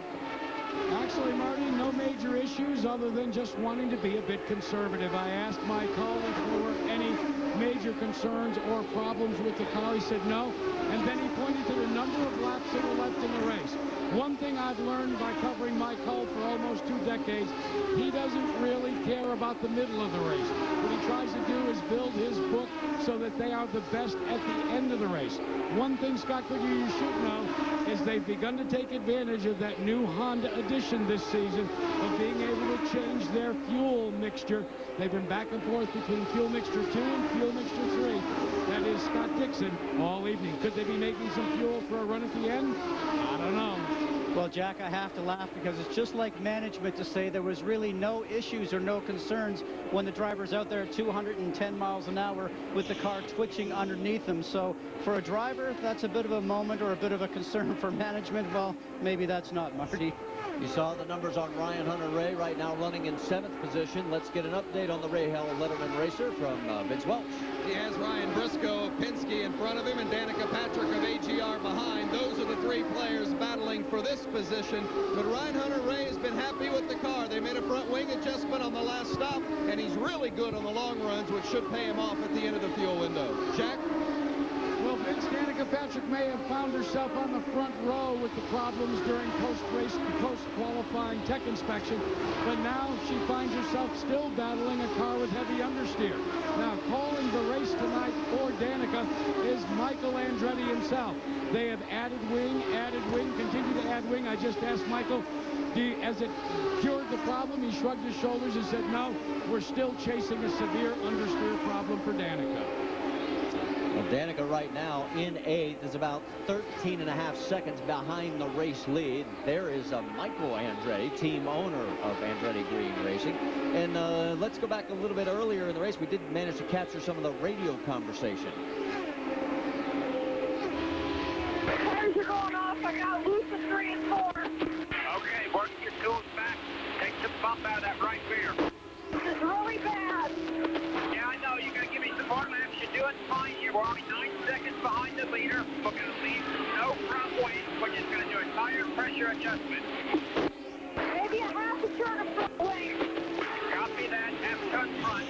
Actually, Marty, no major issues other than just wanting to be a bit conservative. I asked my caller if there were any major concerns or problems with the car. He said no, and then he pointed to the number of laps that were left in the race. One thing I've learned by covering my call for almost 2 decades, he doesn't really care about the middle of the race. What he tries to do is build his book so that they are the best at the end of the race. One thing, Scott Goodyear, you should know is they've begun to take advantage of that new Honda edition this season of being able to change their fuel mixture. They've been back and forth between fuel mixture 2 and fuel mixture 3. That is Scott Dixon all evening. Could they be making some fuel for a run at the end? I don't know. Well, Jack, I have to laugh because it's just like management to say there was really no issues or no concerns when the driver's out there at 210 miles an hour with the car twitching underneath them. So for a driver, that's a bit of a moment or a bit of a concern. For management, well, maybe that's not, Marty. You saw the numbers on Ryan Hunter-Reay right now running in 7th position. Let's get an update on the Ray Hell Letterman racer from Vince Welch. He has Ryan Briscoe of Penske in front of him and Danica Patrick of AGR behind. Those are the 3 players battling for this position. But Ryan Hunter-Reay has been happy with the car. They made a front wing adjustment on the last stop, and he's really good on the long runs, which should pay him off at the end of the fuel window. Jack? Well, Vince, Danica Patrick may have found herself on the front row with the problems during post-race, post-qualifying tech inspection, but now she finds herself still battling a car with heavy understeer. Now, calling the race tonight for Danica is Michael Andretti himself. They have added wing, continue to add wing. I just asked Michael, has it cured the problem? He shrugged his shoulders and said, no, we're still chasing a severe understeer problem for Danica. Well, Danica right now in 8th is about 13.5 seconds behind the race lead. There is Michael Andretti, team owner of Andretti Green Racing. And let's go back a little bit earlier in the race. We did manage to capture some of the radio conversation. Tires are going off. I got loose at 3 and 4. Okay, work your tools back. Take the bump out of that right rear. This is really bad. Yeah, I know. You got to give me some more laps. You're doing fine here. We're only 9 seconds behind the leader. We're going to leave no front wing. We're just going to do a tire pressure adjustment. Maybe a half a turn of front wing. Copy that. Half turn front.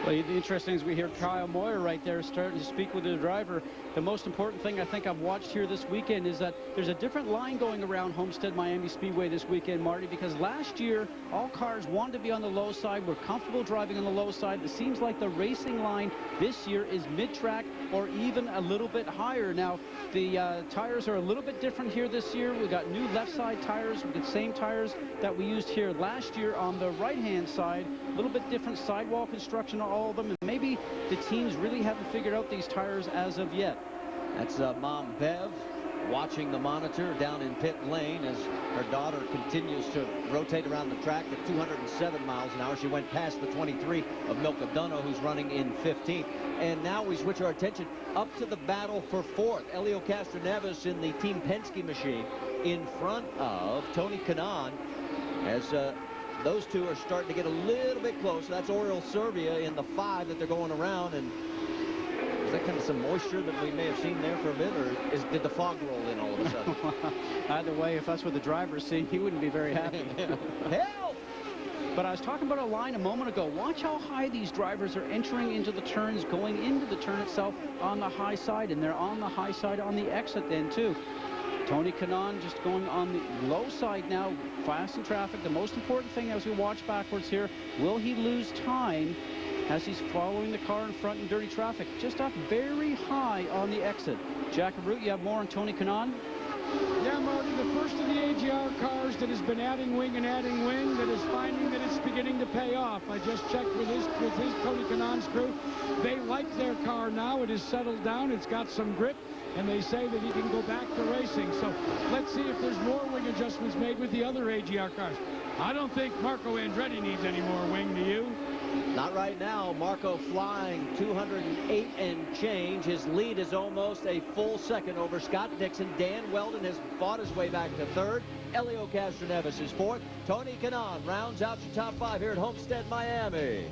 Well, the interesting is we hear Kyle Moyer right there starting to speak with the driver. The most important thing I think I've watched here this weekend is that there's a different line going around Homestead-Miami Speedway this weekend, Marty, because last year all cars wanted to be on the low side, were comfortable driving on the low side. It seems like the racing line this year is mid-track or even a little bit higher. Now, the tires are a little bit different here this year. We've got new left side tires with the same tires that we used here last year on the right-hand side. A little bit different sidewall construction on all of them, and maybe the teams really haven't figured out these tires as of yet. That's Mom Bev watching the monitor down in pit lane as her daughter continues to rotate around the track at 207 miles an hour. She went past the 23 of Milka Dunno, who's running in 15th. And now we switch our attention up to the battle for 4th. Elio Castroneves in the Team Penske machine in front of Tony Kanaan as those two are starting to get a little bit close. That's Oriol Servia in the 5 that they're going around. And is that kind of some moisture that we may have seen there for a bit, or did the fog roll in all of a sudden? Either way, if that's what the driver's seeing, he wouldn't be very happy. Help! But I was talking about a line a moment ago. Watch how high these drivers are entering into the turns, going into the turn itself on the high side, and they're on the high side on the exit then too. Tony Kanaan just going on the low side now, fast in traffic. The most important thing as we watch backwards here, will he lose time as he's following the car in front in dirty traffic? Just up very high on the exit. Jack and Root, you have more on Tony Kanaan? Yeah, Marty, the first of the AGR cars that has been adding wing, that is finding that it's beginning to pay off. I just checked with his Tony Kanaan's crew. They like their car now. It has settled down. It's got some grip, and they say that he can go back to racing. So let's see if there's more wing adjustments made with the other AGR cars. I don't think Marco Andretti needs any more wing, do you? Not right now. Marco flying 208 and change. His lead is almost a full second over Scott Dixon. Dan Weldon has fought his way back to 3rd. Elio Castroneves is 4th. Tony Kanaan rounds out your top 5 here at Homestead-Miami.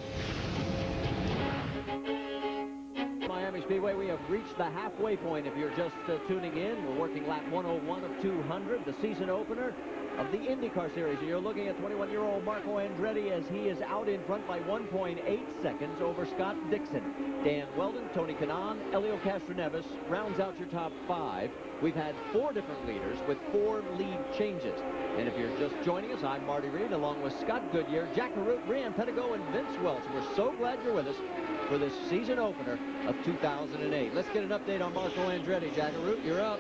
Miami Speedway. We have reached the halfway point. If you're just tuning in, we're working lap 101 of 200, the season opener of the IndyCar Series. And you're looking at 21-year-old Marco Andretti as he is out in front by 1.8 seconds over Scott Dixon. Dan Weldon, Tony Kanaan, Elio Castroneves rounds out your top 5. We've had 4 different leaders with 4 lead changes. And if you're just joining us, I'm Marty Reed, along with Scott Goodyear, Jack Arute, Brian Pettigo, and Vince Welch. We're so glad you're with us for this season opener of 2008. Let's get an update on Marco Andretti. Jack Arute, you're up.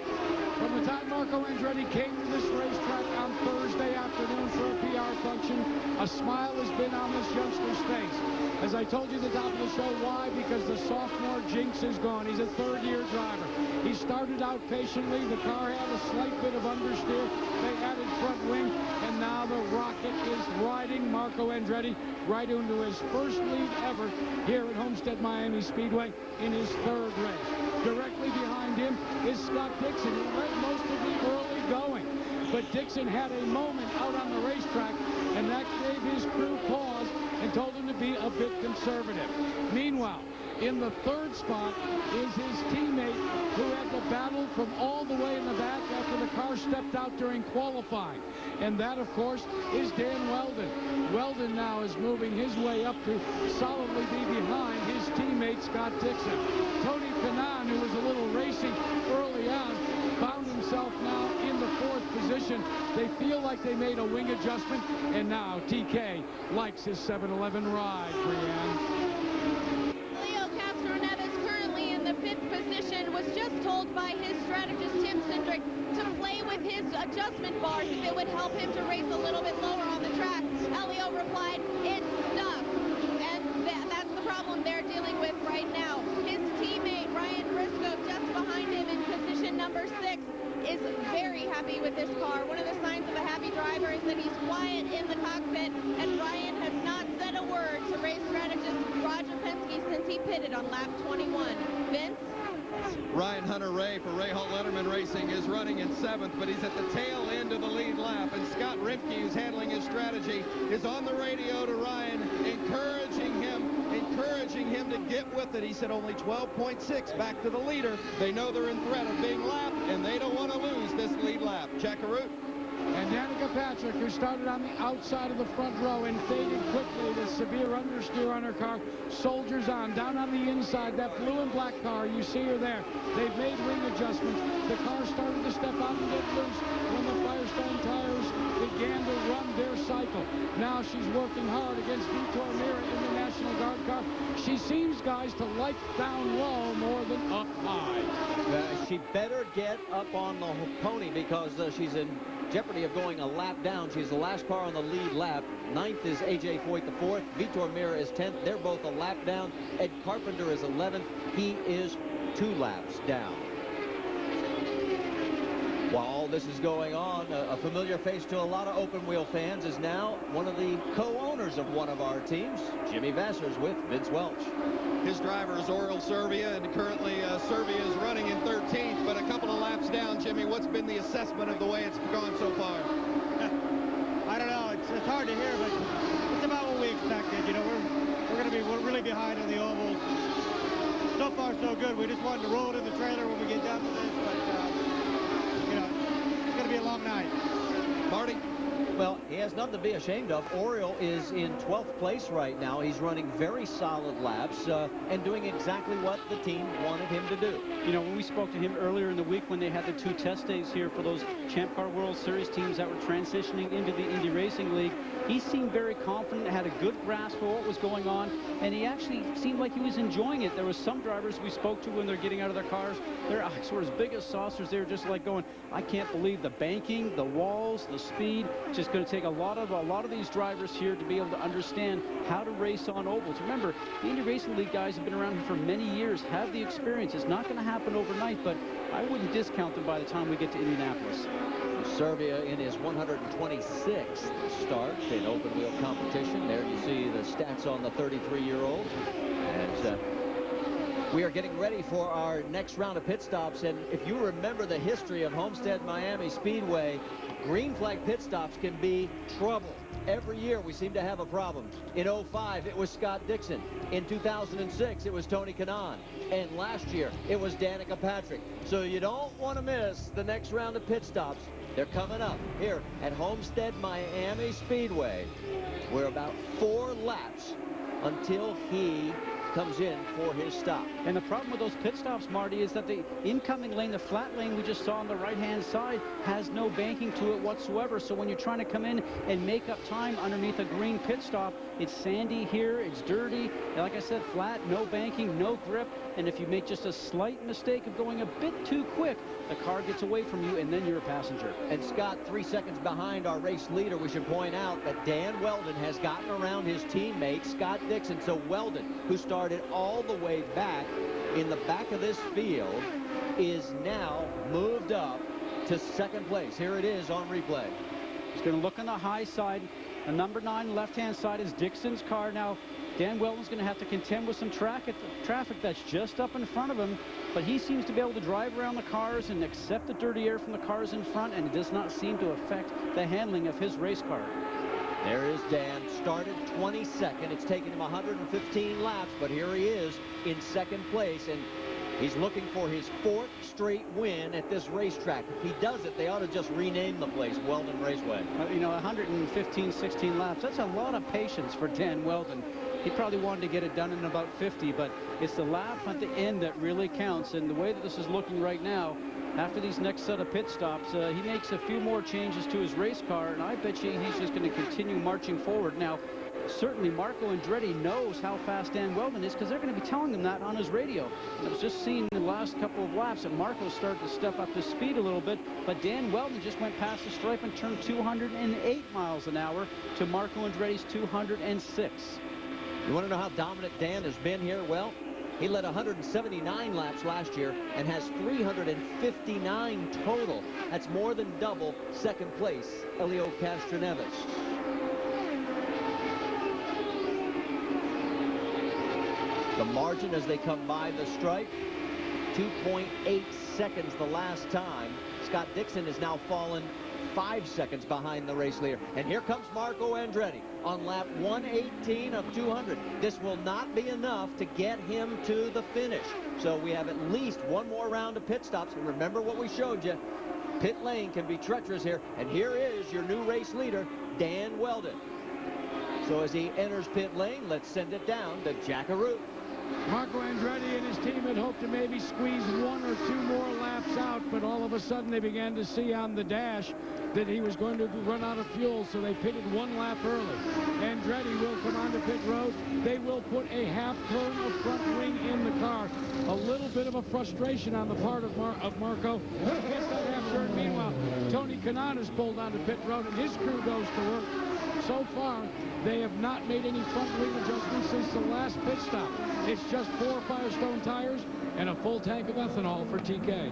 From the time Marco Andretti came to this racetrack on Thursday afternoon for a PR function, a smile has been on this youngster's face. As I told you at the top of the show, why? Because the sophomore jinx is gone. He's a third-year driver. He started out patiently. The car had a slight bit of understeer. They added front wing, and now the rocket is riding Marco Andretti right into his first lead ever here at Homestead-Miami Speedway in his 3rd race. Directly behind him is Scott Dixon, who led most of the early going. But Dixon had a moment out on the racetrack, and that gave his crew pause and told him to be a bit conservative. Meanwhile, in the 3rd spot is his teammate who had to battle from all the way in the back after the car stepped out during qualifying. And that, of course, is Dan Weldon. Weldon now is moving his way up to solidly be behind his teammate, Scott Dixon. Tony Kanaan, who was a little racy early on, found himself now in the 4th position. They feel like they made a wing adjustment, and now TK likes his 7-Eleven ride, Brianne. The 5th position, was just told by his strategist Tim Cindric to play with his adjustment bars if it would help him to race a little bit lower on the track. Elio replied, "It's stuck." And that's the problem they're dealing with right now. His teammate Ryan Briscoe, just behind him in position number 6, is very happy with this car. One of the signs of a happy driver is that he's quiet in the cockpit, and Ryan has not said a word to race strategist Roger Penske since he pitted on lap 21. Vince? Ryan Hunter-Reay for Ray Hall Letterman Racing is running in 7th, but he's at the tail end of the lead lap. And Scott Rimke, who's handling his strategy, is on the radio to Ryan, encouraging him to get with it. He said only 12.6 back to the leader. They know they're in threat of being lapped, and they don't want to lose this lead lap. Jack Arute. And Danica Patrick, who started on the outside of the front row and faded quickly, the severe understeer on her car, soldiers on. Down on the inside, that blue and black car, you see her there. They've made wing adjustments. The car started to step out and get loose when the Firestone tires began to run their cycle. Now she's working hard against Vitor Mira in the National Guard car. She seems, guys, to like down low more than up high. She better get up on the pony because she's in jeopardy of going a lap down. She's the last car on the lead lap. 9th is A.J. Foyt, the 4th. Vitor Mira is 10th. They're both a lap down. Ed Carpenter is 11th. He is 2 laps down. While all this is going on, a familiar face to a lot of open-wheel fans is now one of the co-owners of one of our teams, Jimmy Vassars, with Vince Welch. His driver is Oriol Servia, and currently Servia is running in 13th, but a couple of laps down. Jimmy, what's been the assessment of the way it's gone so far? I don't know. It's hard to hear, but it's about what we expected. You know, we're really behind on the ovals. So far, so good. We just wanted to roll it in the trailer when we get done with this, but you know, it's going to be a long night. Marty? Well, he has nothing to be ashamed of. Oriol is in 12th place right now. He's running very solid laps and doing exactly what the team wanted him to do. You know, when we spoke to him earlier in the week when they had the 2 test days here for those Champ Car World Series teams that were transitioning into the Indy Racing League, he seemed very confident, had a good grasp of what was going on, and he actually seemed like he was enjoying it. There was some drivers we spoke to when they're getting out of their cars, their eyes were as big as saucers. They were just like going, I can't believe the banking, the walls, the speed. It's just going to take a lot of these drivers here to be able to understand how to race on ovals. Remember, the Indy Racing League guys have been around here for many years, have the experience. It's not going to happen overnight, but I wouldn't discount them by the time we get to Indianapolis. Servia in his 126th start in open wheel competition. There you see the stats on the 33-year-old. As We are getting ready for our next round of pit stops, and if you remember the history of Homestead-Miami Speedway, green flag pit stops can be trouble. Every year we seem to have a problem. In 05, it was Scott Dixon. In 2006, it was Tony Kanaan. And last year, it was Danica Patrick. So you don't want to miss the next round of pit stops. They're coming up here at Homestead-Miami Speedway. We're about 4 laps until he comes in for his stop. And the problem with those pit stops, Marty, is that the incoming lane, the flat lane we just saw on the right-hand side, has no banking to it whatsoever. So when you're trying to come in and make up time underneath a green pit stop, it's sandy here, it's dirty, and like I said, flat, no banking, no grip, and if you make just a slight mistake of going a bit too quick, the car gets away from you, and then you're a passenger. And Scott, 3 seconds behind our race leader. We should point out that Dan Weldon has gotten around his teammate, Scott Dixon. So Weldon, who started all the way back in the back of this field, is now moved up to second place. Here it is on replay. He's going to look on the high side. The number 9 left-hand side is Dixon's car. Now, Dan Weldon's going to have to contend with some traffic that's just up in front of him, but he seems to be able to drive around the cars and accept the dirty air from the cars in front, and it does not seem to affect the handling of his race car. There is Dan, started 22nd. It's taken him 115 laps, but here he is in second place, and he's looking for his 4th straight win at this racetrack. If he does it, they ought to just rename the place Weldon Raceway. You know, 115, 16 laps, that's a lot of patience for Dan Weldon. He probably wanted to get it done in about 50, but it's the lap at the end that really counts. And the way that this is looking right now, after these next set of pit stops, he makes a few more changes to his race car, and I bet you he's just going to continue marching forward. Now, certainly Marco Andretti knows how fast Dan Weldon is, because they're going to be telling him that on his radio. And I was just seeing in the last couple of laps that Marco started to step up his speed a little bit, but Dan Weldon just went past the stripe and turned 208 miles an hour to Marco Andretti's 206. You want to know how dominant Dan has been here? Well, he led 179 laps last year and has 359 total. That's more than double second place, Elio Castroneves. The margin as they come by the stripe, 2.8 seconds the last time. Scott Dixon has now fallen 5 seconds behind the race leader. And here comes Marco Andretti on lap 118 of 200. This will not be enough to get him to the finish. So we have at least one more round of pit stops. And remember what we showed you. Pit lane can be treacherous here. And here is your new race leader, Dan Weldon. So as he enters pit lane, let's send it down to Jack Arute. Marco Andretti and his team had hoped to maybe squeeze 1 or 2 more laps out, but all of a sudden they began to see on the dash that he was going to run out of fuel, so they pitted 1 lap early. Andretti will come onto pit road. They will put a half turn of front wing in the car. A little bit of a frustration on the part of Marco. Gets that half turn. Meanwhile, Tony Kanaan is pulled onto pit road, and his crew goes to work. So far, they have not made any front wing adjustments since the last pit stop. It's just 4 Firestone tires and a full tank of ethanol for TK.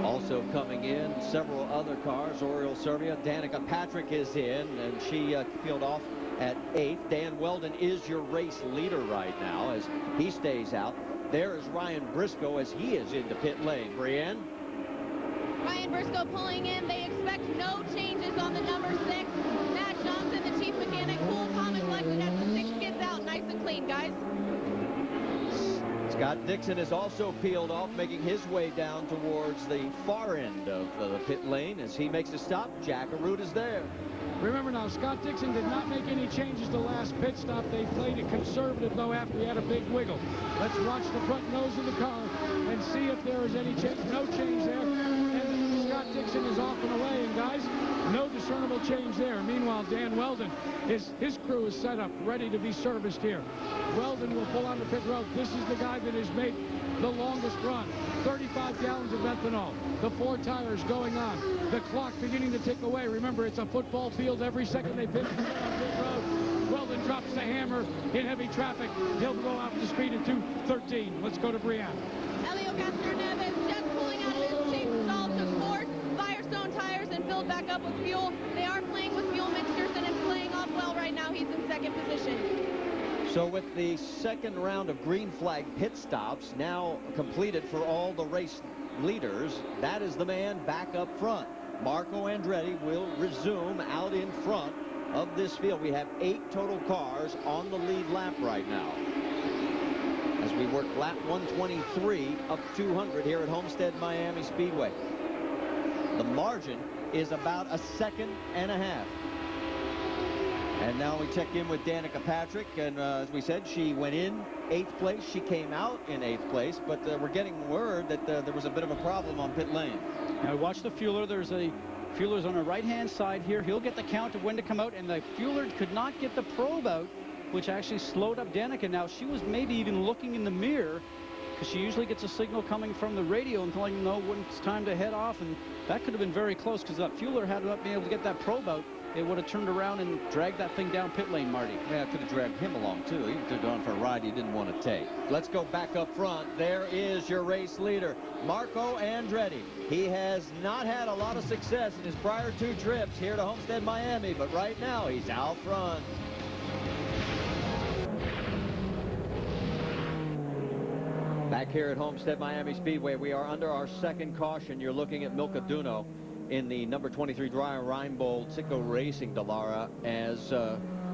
Also coming in, several other cars. Oriole Serbia, Danica Patrick is in, and she peeled off at 8th. Dan Weldon is your race leader right now as he stays out. There is Ryan Briscoe as he is into pit lane. Brienne? Ryan Briscoe pulling in. They expect no changes on the number 6. Matt Johnson, the chief mechanic, full common collected after 6 kids out. Nice and clean, guys. Scott Dixon is also peeled off, making his way down towards the far end of the pit lane. As he makes a stop, Jack Arute is there. Remember now, Scott Dixon did not make any changes the last pit stop. They played it conservative, though, after he had a big wiggle. Let's watch the front nose of the car and see if there is any change. No change there. And Scott Dixon is off and away. And, guys, no discernible change there. Meanwhile, Dan Weldon, his crew is set up, ready to be serviced here. Weldon will pull onto pit road. This is the guy that has made the longest run. 35 gallons of ethanol. The 4 tires going on. The clock beginning to tick away. Remember, it's a football field every second they pit on pit road. Weldon drops the hammer in heavy traffic. He'll go out to speed at 2:13. Let's go to Brienne. Elio Castroneves just pulling out of his cheap stall, took 4 Firestone tires and filled back up with fuel. They are playing with fuel mixtures, and it's playing off well right now. He's in second position. So with the second round of green flag pit stops now completed for all the race leaders, that is the man back up front. Marco Andretti will resume out in front of this field. We have 8 total cars on the lead lap right now, as we work lap 123 of 200 here at Homestead-Miami Speedway. The margin is about a second and a half. And now we check in with Danica Patrick, and as we said, she went in 8th place. She came out in 8th place, but we're getting word that there was a bit of a problem on pit lane. Now watch the fueler. There's a fueler's on the right-hand side here. He'll get the count of when to come out, and the fueler could not get the probe out, which actually slowed up Danica. Now, she was maybe even looking in the mirror, because she usually gets a signal coming from the radio and telling them, no, when it's time to head off, and that could have been very close, because that fueler had not been able to get that probe out. It would have turned around and dragged that thing down pit lane, Marty. Yeah, it could have dragged him along, too. He could have gone for a ride he didn't want to take. Let's go back up front. There is your race leader, Marco Andretti. He has not had a lot of success in his prior 2 trips here to Homestead-Miami, but right now he's out front. Back here at Homestead-Miami Speedway, we are under our second caution. You're looking at Milka Duno in the number 23 Dwyer Reinbold Sitco Racing, Delara, as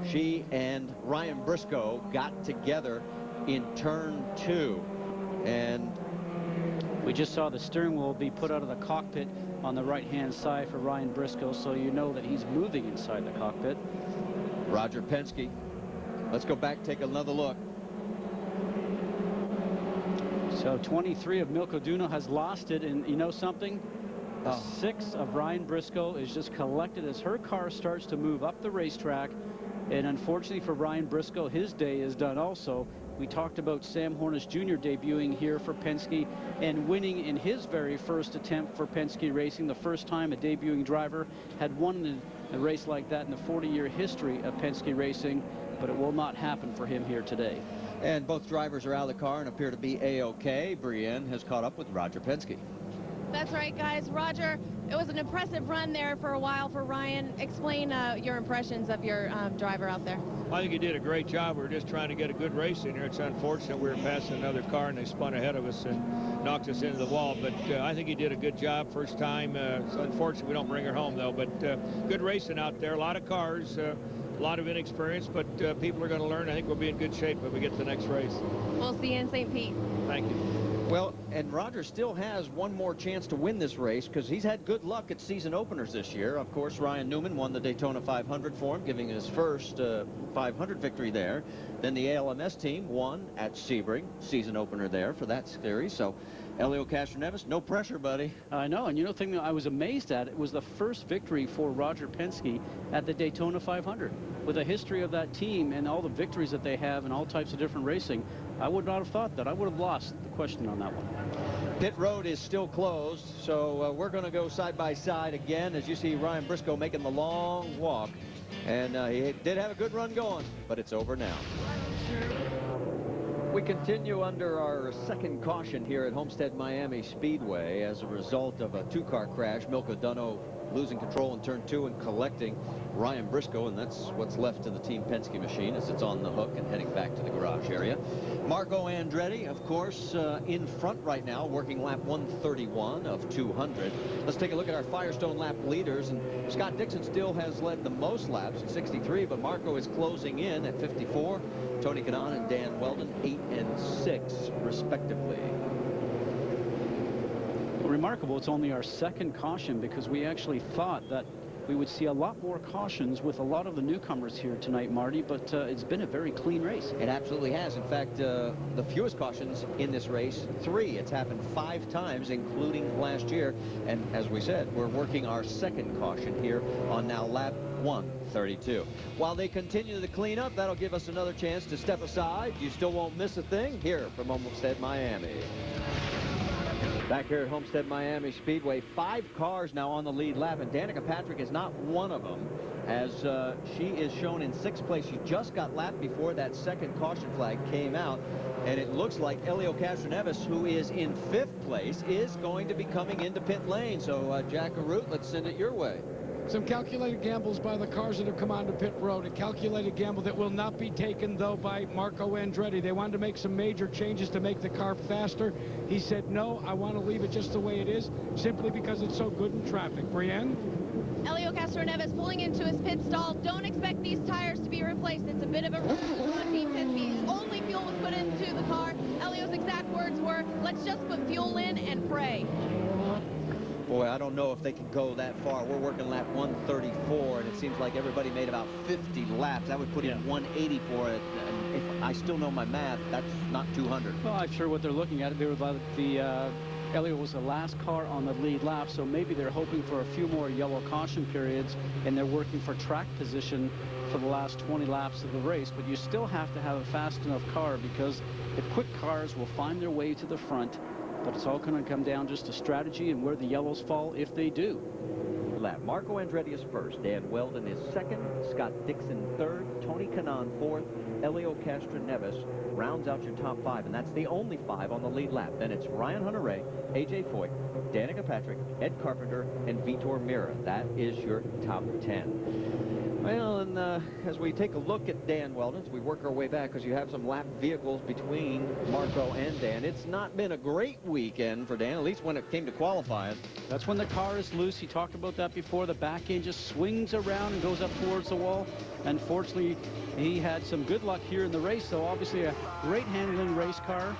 she and Ryan Briscoe got together in turn 2. And we just saw the steering wheel be put out of the cockpit on the right-hand side for Ryan Briscoe, so you know that he's moving inside the cockpit. Roger Penske. Let's go back, take another look. So 23 of Milka Duno has lost it, and you know something? The 6 of Ryan Briscoe is just collected as her car starts to move up the racetrack. And unfortunately for Ryan Briscoe, his day is done also. We talked about Sam Hornish Jr. debuting here for Penske and winning in his very first attempt for Penske Racing. The first time a debuting driver had won a race like that in the 40-year history of Penske Racing, but it will not happen for him here today. And both drivers are out of the car and appear to be A-OK. Brienne has caught up with Roger Penske. That's right, guys. Roger, it was an impressive run there for a while for Ryan. Explain your impressions of your driver out there. I think he did a great job. We were just trying to get a good race in here. It's unfortunate we were passing another car and they spun ahead of us and knocked us into the wall. But I think he did a good job first time. It's unfortunate we don't bring her home, though. But good racing out there. A lot of cars, a lot of inexperience. But people are going to learn. I think we'll be in good shape when we get to the next race. We'll see you in St. Pete. Thank you. Well, and Roger still has one more chance to win this race because he's had good luck at season openers this year. Of course, Ryan Newman won the Daytona 500 for him, giving his first 500 victory there. Then the ALMS team won at Sebring, season opener there for that series. So, Elio Castroneves, no pressure, buddy. I know, and you know the thing that I was amazed at, it was the first victory for Roger Penske at the Daytona 500. With a history of that team and all the victories that they have and all types of different racing, I would not have thought that. I would have lost the question on that one. Pit road is still closed, so we're going to go side by side again as you see Ryan Briscoe making the long walk. And he did have a good run going, but it's over now. We continue under our second caution here at Homestead-Miami Speedway as a result of a 2-car crash. Milka Duno losing control in turn 2 and collecting Ryan Briscoe, and that's what's left of the Team Penske machine as it's on the hook and heading back to the garage area. Marco Andretti, of course, in front right now, working lap 131 of 200. Let's take a look at our Firestone lap leaders, and Scott Dixon still has led the most laps at 63, but Marco is closing in at 54. Tony Kanaan and Dan Weldon 8 and 6 respectively. Remarkable, it's only our second caution because we actually thought that we would see a lot more cautions with a lot of the newcomers here tonight, Marty, but it's been a very clean race. It absolutely has. In fact, the fewest cautions in this race, 3. It's happened 5 times, including last year. And as we said, we're working our second caution here on now lap 132. While they continue the cleanup, that'll give us another chance to step aside. You still won't miss a thing here from Homestead-Miami. Back here at Homestead-Miami Speedway, 5 cars now on the lead lap, and Danica Patrick is not one of them, as she is shown in 6th place. She just got lapped before that second caution flag came out, and it looks like Elio Castroneves, who is in 5th place, is going to be coming into pit lane. So, Jack Arute, let's send it your way. Some calculated gambles by the cars that have come onto pit road. A calculated gamble that will not be taken, though, by Marco Andretti. They wanted to make some major changes to make the car faster. He said, no, I want to leave it just the way it is, simply because it's so good in traffic. Brienne? Elio Castroneves pulling into his pit stall. Don't expect these tires to be replaced. It's a bit of a on deep pit. Only fuel was put into the car. Elio's exact words were, let's just put fuel in and pray. Boy, I don't know if they can go that far. We're working lap 134, and it seems like everybody made about 50 laps. That would put in 180 for it. And if I still know my math, that's not 200. Well, I'm sure what they're looking at, they were Elio was the last car on the lead lap, so maybe they're hoping for a few more yellow caution periods, and they're working for track position for the last 20 laps of the race. But you still have to have a fast enough car, because the quick cars will find their way to the front. But it's all going to come down just to strategy and where the yellows fall if they do. Lap. Marco Andretti is first. Dan Weldon is second. Scott Dixon third. Tony Kanaan fourth. Elio Castroneves rounds out your top five, and that's the only five on the lead lap. Then it's Ryan Hunter-Reay, A.J. Foyt, Danica Patrick, Ed Carpenter, and Vitor Meira. That is your top 10. Well, and as we take a look at Dan Weldon, we work our way back, because you have some lap vehicles between Marco and Dan. It's not been a great weekend for Dan, at least when it came to qualifying. That's when the car is loose. He talked about that before. The back end just swings around and goes up towards the wall. Unfortunately, he had some good luck here in the race, though. Obviously, a great handling race car.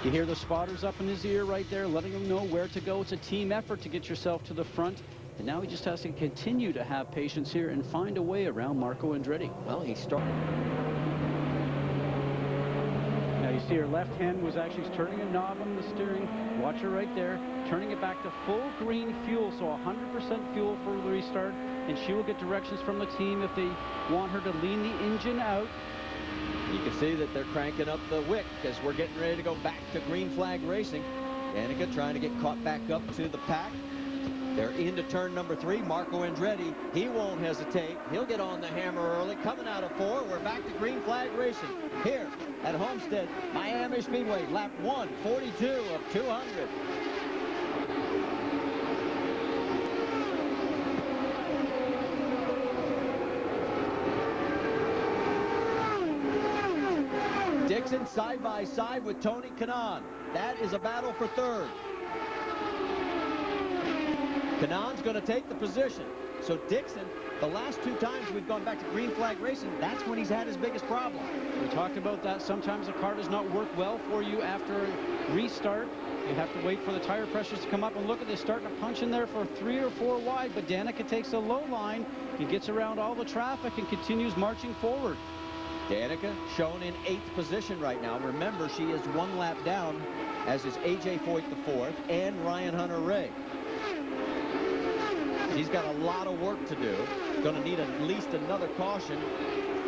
You hear the spotters up in his ear right there, letting him know where to go. It's a team effort to get yourself to the front. And now he just has to continue to have patience here and find a way around Marco Andretti. Well, he started. Now you see her left hand was actually turning a knob on the steering. Watch her right there, turning it back to full green fuel, so 100% fuel for the restart. And she will get directions from the team if they want her to lean the engine out. You can see that they're cranking up the wick as we're getting ready to go back to green flag racing. Danica trying to get caught back up to the pack. They're into turn number 3. Marco Andretti, he won't hesitate. He'll get on the hammer early. Coming out of 4, we're back to green flag racing here at Homestead-Miami Speedway. Lap 142 of 200. Dixon side by side with Tony Kanaan. That is a battle for third. Kanaan's going to take the position. So Dixon, the last 2 times we've gone back to green flag racing, that's when he's had his biggest problem. We talked about that. Sometimes the car does not work well for you after a restart. You have to wait for the tire pressures to come up. And look at this, starting to punch in there for 3 or 4 wide. But Danica takes a low line. He gets around all the traffic and continues marching forward. Danica shown in 8th position right now. Remember, she is 1 lap down, as is A.J. Foyt the 4th and Ryan Hunter-Reay. She's got a lot of work to do. Going to need at least another caution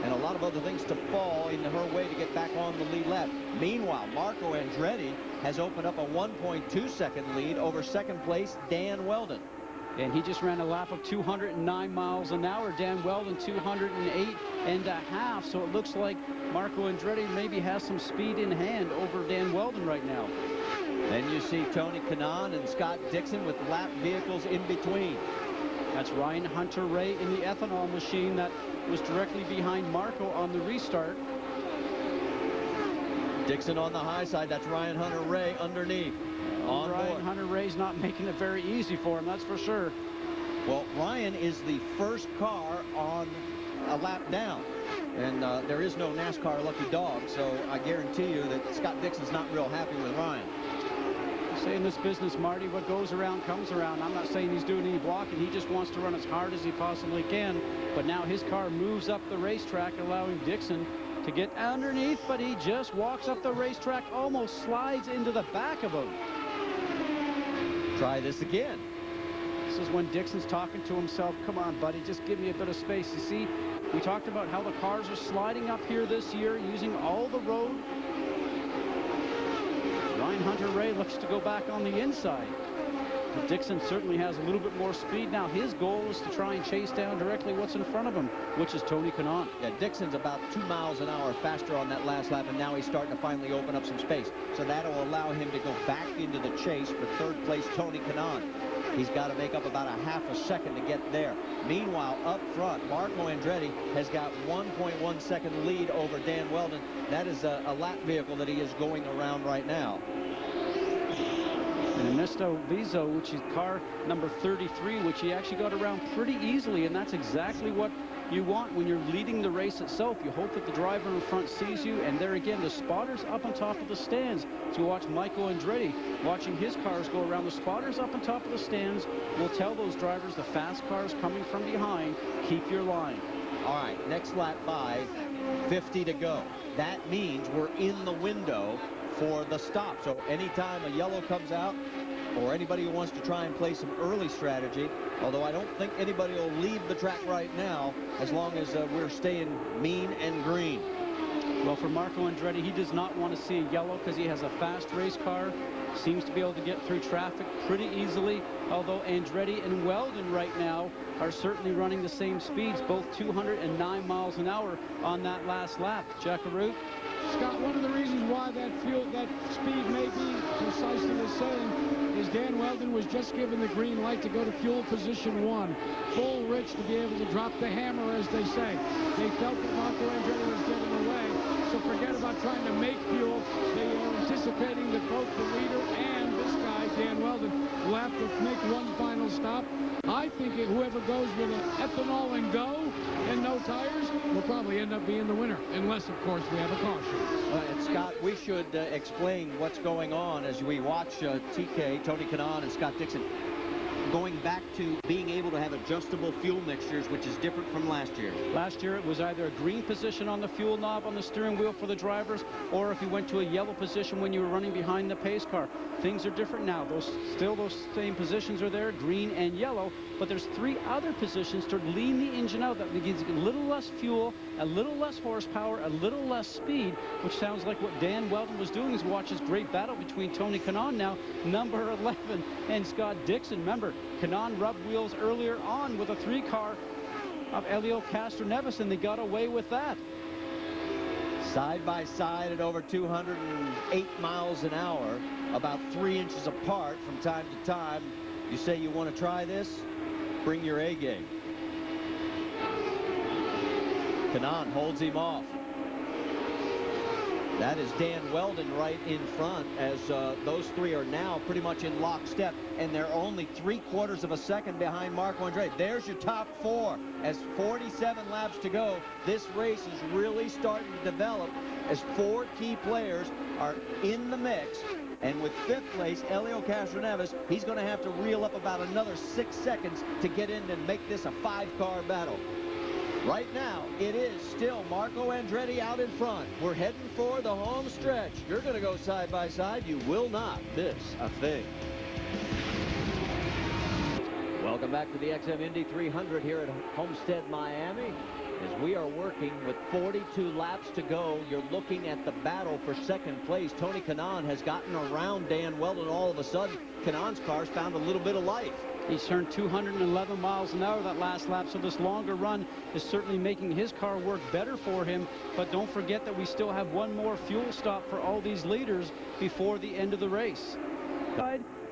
and a lot of other things to fall into her way to get back on the lead lap. Meanwhile, Marco Andretti has opened up a 1.2-second lead over second place Dan Weldon. And he just ran a lap of 209 miles an hour. Dan Weldon 208.5. So it looks like Marco Andretti maybe has some speed in hand over Dan Weldon right now. Then you see Tony Kanaan and Scott Dixon with lap vehicles in between. That's Ryan Hunter-Reay in the ethanol machine that was directly behind Marco on the restart. Dixon on the high side. That's Ryan Hunter-Reay underneath. Ryan Hunter-Reay's not making it very easy for him, that's for sure. Well, Ryan is the first car on a lap down. And there is no NASCAR lucky dog, so I guarantee you that Scott Dixon's not real happy with Ryan. Say in this business, Marty, what goes around comes around. I'm not saying he's doing any blocking. He just wants to run as hard as he possibly can. But now his car moves up the racetrack, allowing Dixon to get underneath, but he just walks up the racetrack, almost slides into the back of him. Try this again. This is when Dixon's talking to himself. Come on, buddy, just give me a bit of space. You see, we talked about how the cars are sliding up here this year, using all the road. Ryan Hunter-Reay looks to go back on the inside. But Dixon certainly has a little bit more speed now. His goal is to try and chase down directly what's in front of him, which is Tony Kanaan. Yeah, Dixon's about 2 miles an hour faster on that last lap, and now he's starting to finally open up some space. So that'll allow him to go back into the chase for third place Tony Kanaan. He's got to make up about a half a second to get there. Meanwhile, up front, Marco Andretti has got 1.1 second lead over Dan Weldon. That is a lap vehicle that he is going around right now. And Ernesto Vizo, which is car number 33, which he actually got around pretty easily, and that's exactly what you want when you're leading the race itself. You hope that the driver in front sees you, and there again, the spotters up on top of the stands. To watch Michael Andretti watching his cars go around. The spotters up on top of the stands will tell those drivers, the fast cars coming from behind, keep your line. All right, next lap by, 50 to go. That means we're in the window for the stop. So anytime a yellow comes out, or anybody who wants to try and play some early strategy, although I don't think anybody will leave the track right now as long as we're staying mean and green. Well, for Marco Andretti, he does not want to see a yellow because he has a fast race car. Seems to be able to get through traffic pretty easily, although Andretti and Weldon right now are certainly running the same speeds, both 209 miles an hour on that last lap. Jackaroo? Scott, one of the reasons why that speed may be precisely the same is Dan Weldon was just given the green light to go to fuel position 1. Full rich to be able to drop the hammer, as they say. They felt that Marco Andretti was getting away, so forget about trying to make fuel. They are anticipating that both the leader and this guy, Dan Weldon, will have to make one final stop. I think whoever goes with an ethanol and go and no tires will probably end up being the winner, unless, of course, we have a caution. And Scott, we should explain what's going on as we watch TK, Tony Kanaan, and Scott Dixon going back to being able to have adjustable fuel mixtures, which is different from last year. Last year, it was either a green position on the fuel knob on the steering wheel for the drivers, or if you went to a yellow position when you were running behind the pace car. Things are different now. Those same positions are there, green and yellow, but there's 3 other positions to lean the engine out. That gives you a little less fuel, a little less horsepower, a little less speed, which sounds like what Dan Weldon was doing. Is watch this great battle between Tony Kanaan now, number 11, and Scott Dixon. Remember, Kanaan rubbed wheels earlier on with a 3-car of Helio Castroneves, and they got away with that. Side by side at over 208 miles an hour, about 3 inches apart from time to time. You say you want to try this? Bring your A game. Kanaan holds him off. That is Dan Weldon right in front, as those 3 are now pretty much in lockstep, and they're only 3/4 of a second behind Marco Andretti. There's your top 4 as 47 laps to go. This race is really starting to develop as 4 key players are in the mix. And with 5th place, Helio Castroneves, he's going to have to reel up about another 6 seconds to get in and make this a 5-car battle. Right now, it is still Marco Andretti out in front. We're heading for the home stretch. You're going to go side by side. You will not miss a thing. Welcome back to the XM Indy 300 here at Homestead-Miami. As we are working with 42 laps to go, you're looking at the battle for 2nd place. Tony Kanaan has gotten around Dan Weldon. All of a sudden, Kanaan's car's found a little bit of life. He's turned 211 miles an hour that last lap, so this longer run is certainly making his car work better for him. But don't forget that we still have one more fuel stop for all these leaders before the end of the race.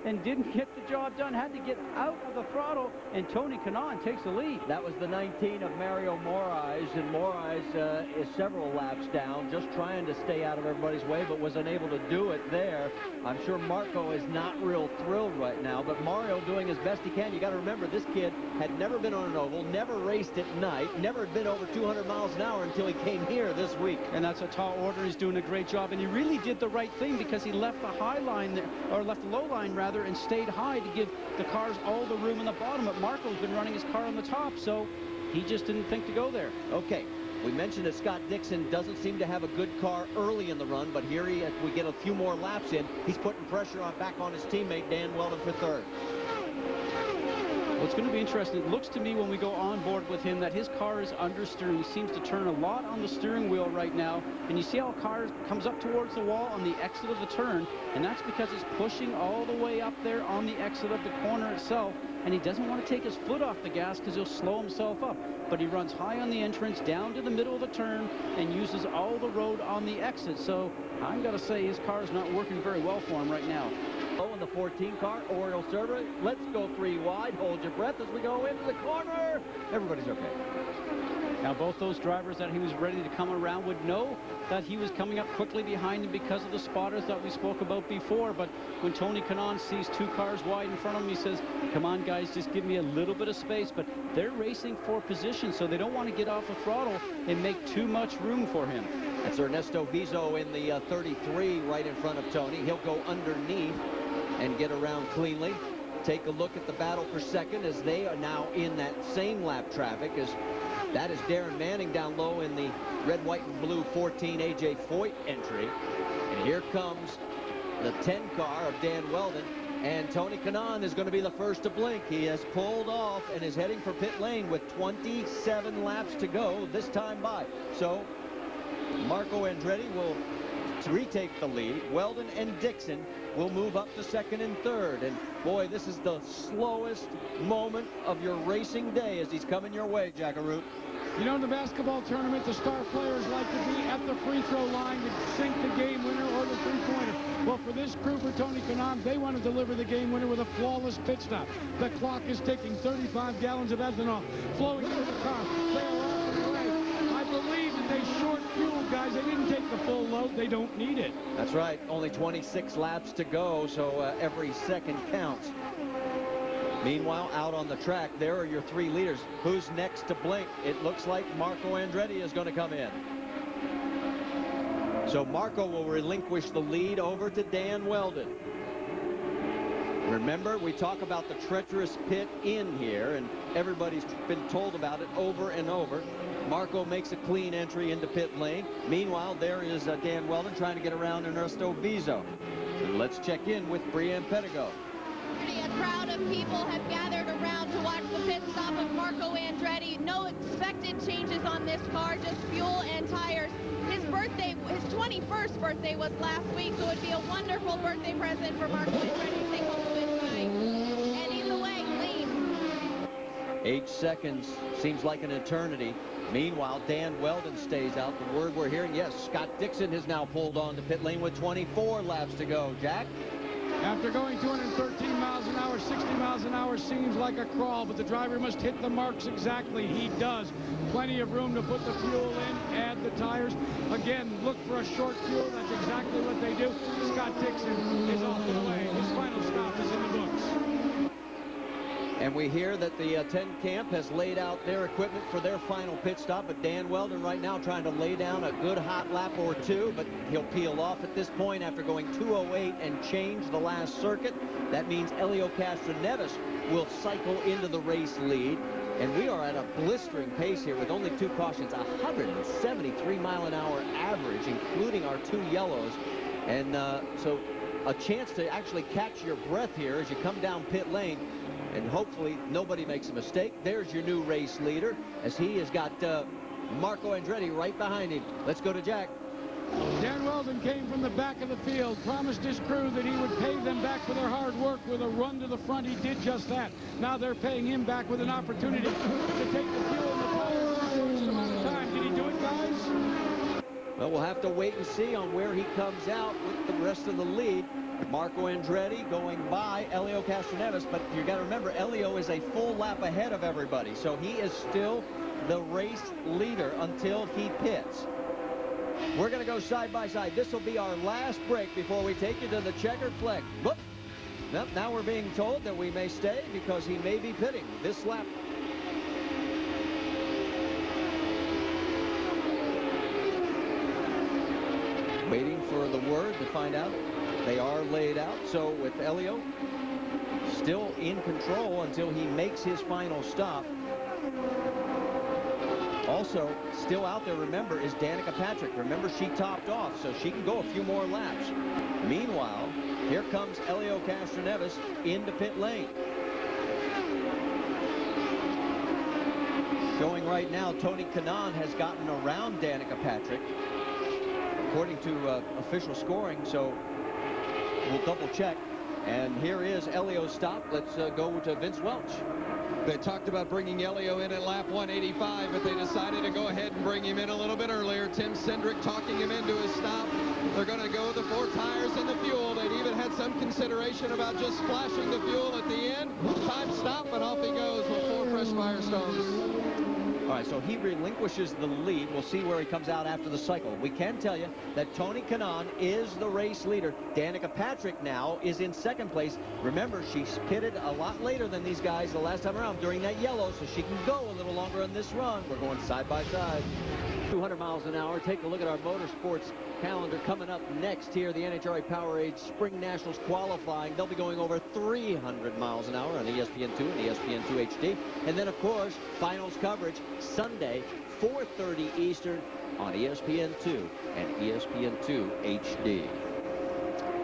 And didn't get the job done, had to get out of the throttle, and Tony Kanaan takes the lead. That was the 19 of Mario Moraes, and Moraes is several laps down, just trying to stay out of everybody's way, but was unable to do it there. I'm sure Marco is not real thrilled right now, but Mario doing as best he can. You got to remember, this kid had never been on an oval, never raced at night, never had been over 200 miles an hour until he came here this week. And that's a tall order. He's doing a great job, and he really did the right thing because he left the high line, or left the low line rather, and stayed high to give the cars all the room in the bottom. But Marco's been running his car on the top, so he just didn't think to go there. Okay, we mentioned that Scott Dixon doesn't seem to have a good car early in the run, but here we get a few more laps in. He's putting pressure back on his teammate Dan Weldon for 3rd. Well, it's going to be interesting. It looks to me when we go on board with him that his car is understeering. He seems to turn a lot on the steering wheel right now. And you see how a car comes up towards the wall on the exit of the turn. And that's because it's pushing all the way up there on the exit of the corner itself. And he doesn't want to take his foot off the gas because he'll slow himself up. But he runs high on the entrance, down to the middle of the turn, and uses all the road on the exit. So I'm going to say his car is not working very well for him right now. low in the 14 car. Oriole server. Let's go 3 wide. Hold your breath as we go into the corner. Everybody's okay. Now, both those drivers that he was ready to come around would know that he was coming up quickly behind him because of the spotters that we spoke about before. But when Tony Kanaan sees 2 cars wide in front of him, he says, come on, guys, just give me a little bit of space. But they're racing for position, so they don't want to get off the throttle and make too much room for him. That's Ernesto Vizo in the 33 right in front of Tony. He'll go underneath and get around cleanly. Take a look at the battle for second as they are now in that same lap traffic as that is Darren Manning down low in the red, white, and blue 14 A.J. Foyt entry. And here comes the 10 car of Dan Weldon. And Tony Kanaan is going to be the first to blink. He has pulled off and is heading for pit lane with 27 laps to go this time by. So Marco Andretti will retake the lead. Weldon and Dixon will move up to second and third. And boy, this is the slowest moment of your racing day as he's coming your way, Jackaroot. You know, in the basketball tournament, the star players like to be at the free throw line to sink the game winner or the three-pointer. Well, for this crew, for Tony Kanaan, they want to deliver the game winner with a flawless pit stop. The clock is ticking. 35 gallons of ethanol flowing through the car. They are off and away. I believe that they short fuel, guys. They didn't take the full load. They don't need it. That's right. Only 26 laps to go, so every second counts. Meanwhile, out on the track, there are your 3 leaders. Who's next to blink? It looks like Marco Andretti is going to come in. So Marco will relinquish the lead over to Dan Weldon. Remember, we talk about the treacherous pit in here, and everybody's been told about it over and over. Marco makes a clean entry into pit lane. Meanwhile, there is Dan Weldon trying to get around Ernesto Vizo. And let's check in with Brianne Pettigo. A crowd of people have gathered around to watch the pit stop of Marco Andretti. No expected changes on this car, just fuel and tires. His birthday, his 21st birthday was last week, so it would be a wonderful birthday present for Marco Andretti to take home the win tonight. And he's away clean. 8 seconds seems like an eternity. Meanwhile, Dan Weldon stays out. The word we're hearing, yes, Scott Dixon has now pulled on to pit lane with 24 laps to go. Jack? After going 213 miles an hour, 60 miles an hour seems like a crawl, but the driver must hit the marks exactly. He does. Plenty of room to put the fuel in, add the tires. Again, look for a short fuel. That's exactly what they do. Scott Dixon is off and away. His final stop is in the books. And we hear that the 10 camp has laid out their equipment for their final pit stop, but Dan Weldon right now trying to lay down a good hot lap or 2, but he'll peel off at this point after going 2:08 and change the last circuit. That means Helio Castroneves will cycle into the race lead. And we are at a blistering pace here with only 2 cautions, 173 mile an hour average, including our 2 yellows. And so a chance to actually catch your breath here as you come down pit lane. And hopefully nobody makes a mistake. There's your new race leader as he has got Marco Andretti right behind him. Let's go to Jack. Dan Weldon came from the back of the field, promised his crew that he would pay them back for their hard work with a run to the front. He did just that. Now they're paying him back with an opportunity to take the fuel in the tires. Amount of time. Did he do it, guys? Well, we'll have to wait and see on where he comes out with the rest of the lead. Marco Andretti going by Helio Castroneves, but you got to remember, Helio is a full lap ahead of everybody, so he is still the race leader until he pits. We're going to go side by side. This will be our last break before we take you to the checkered flag. Whoop. Well, now we're being told that we may stay because he may be pitting this lap. Waiting for the word to find out. They are laid out. So with Helio still in control until he makes his final stop. Also still out there, remember, is Danica Patrick. Remember, she topped off, so she can go a few more laps. Meanwhile, here comes Helio Castroneves into pit lane. Showing right now, Tony Kanaan has gotten around Danica Patrick, according to official scoring, so we'll double check. And here is Helio's stop. Let's go to Vince Welch. They talked about bringing Helio in at lap 185, but they decided to go ahead and bring him in a little bit earlier. Tim Cindric talking him into his stop. They're going to go with the 4 tires and the fuel. They've even had some some consideration about just splashing the fuel at the end. Time stop, and off he goes with 4 fresh Firestones. All right, so he relinquishes the lead. We'll see where he comes out after the cycle. We can tell you that Tony Kanaan is the race leader. Danica Patrick now is in second place. Remember, she's pitted a lot later than these guys the last time around during that yellow, so she can go a little longer on this run. We're going side by side. 200 miles an hour. Take a look at our motorsports calendar coming up next here. The NHRA Powerade Spring Nationals qualifying. They'll be going over 300 miles an hour on ESPN2 and ESPN2 HD. And then, of course, finals coverage Sunday, 4:30 Eastern on ESPN2 and ESPN2 HD.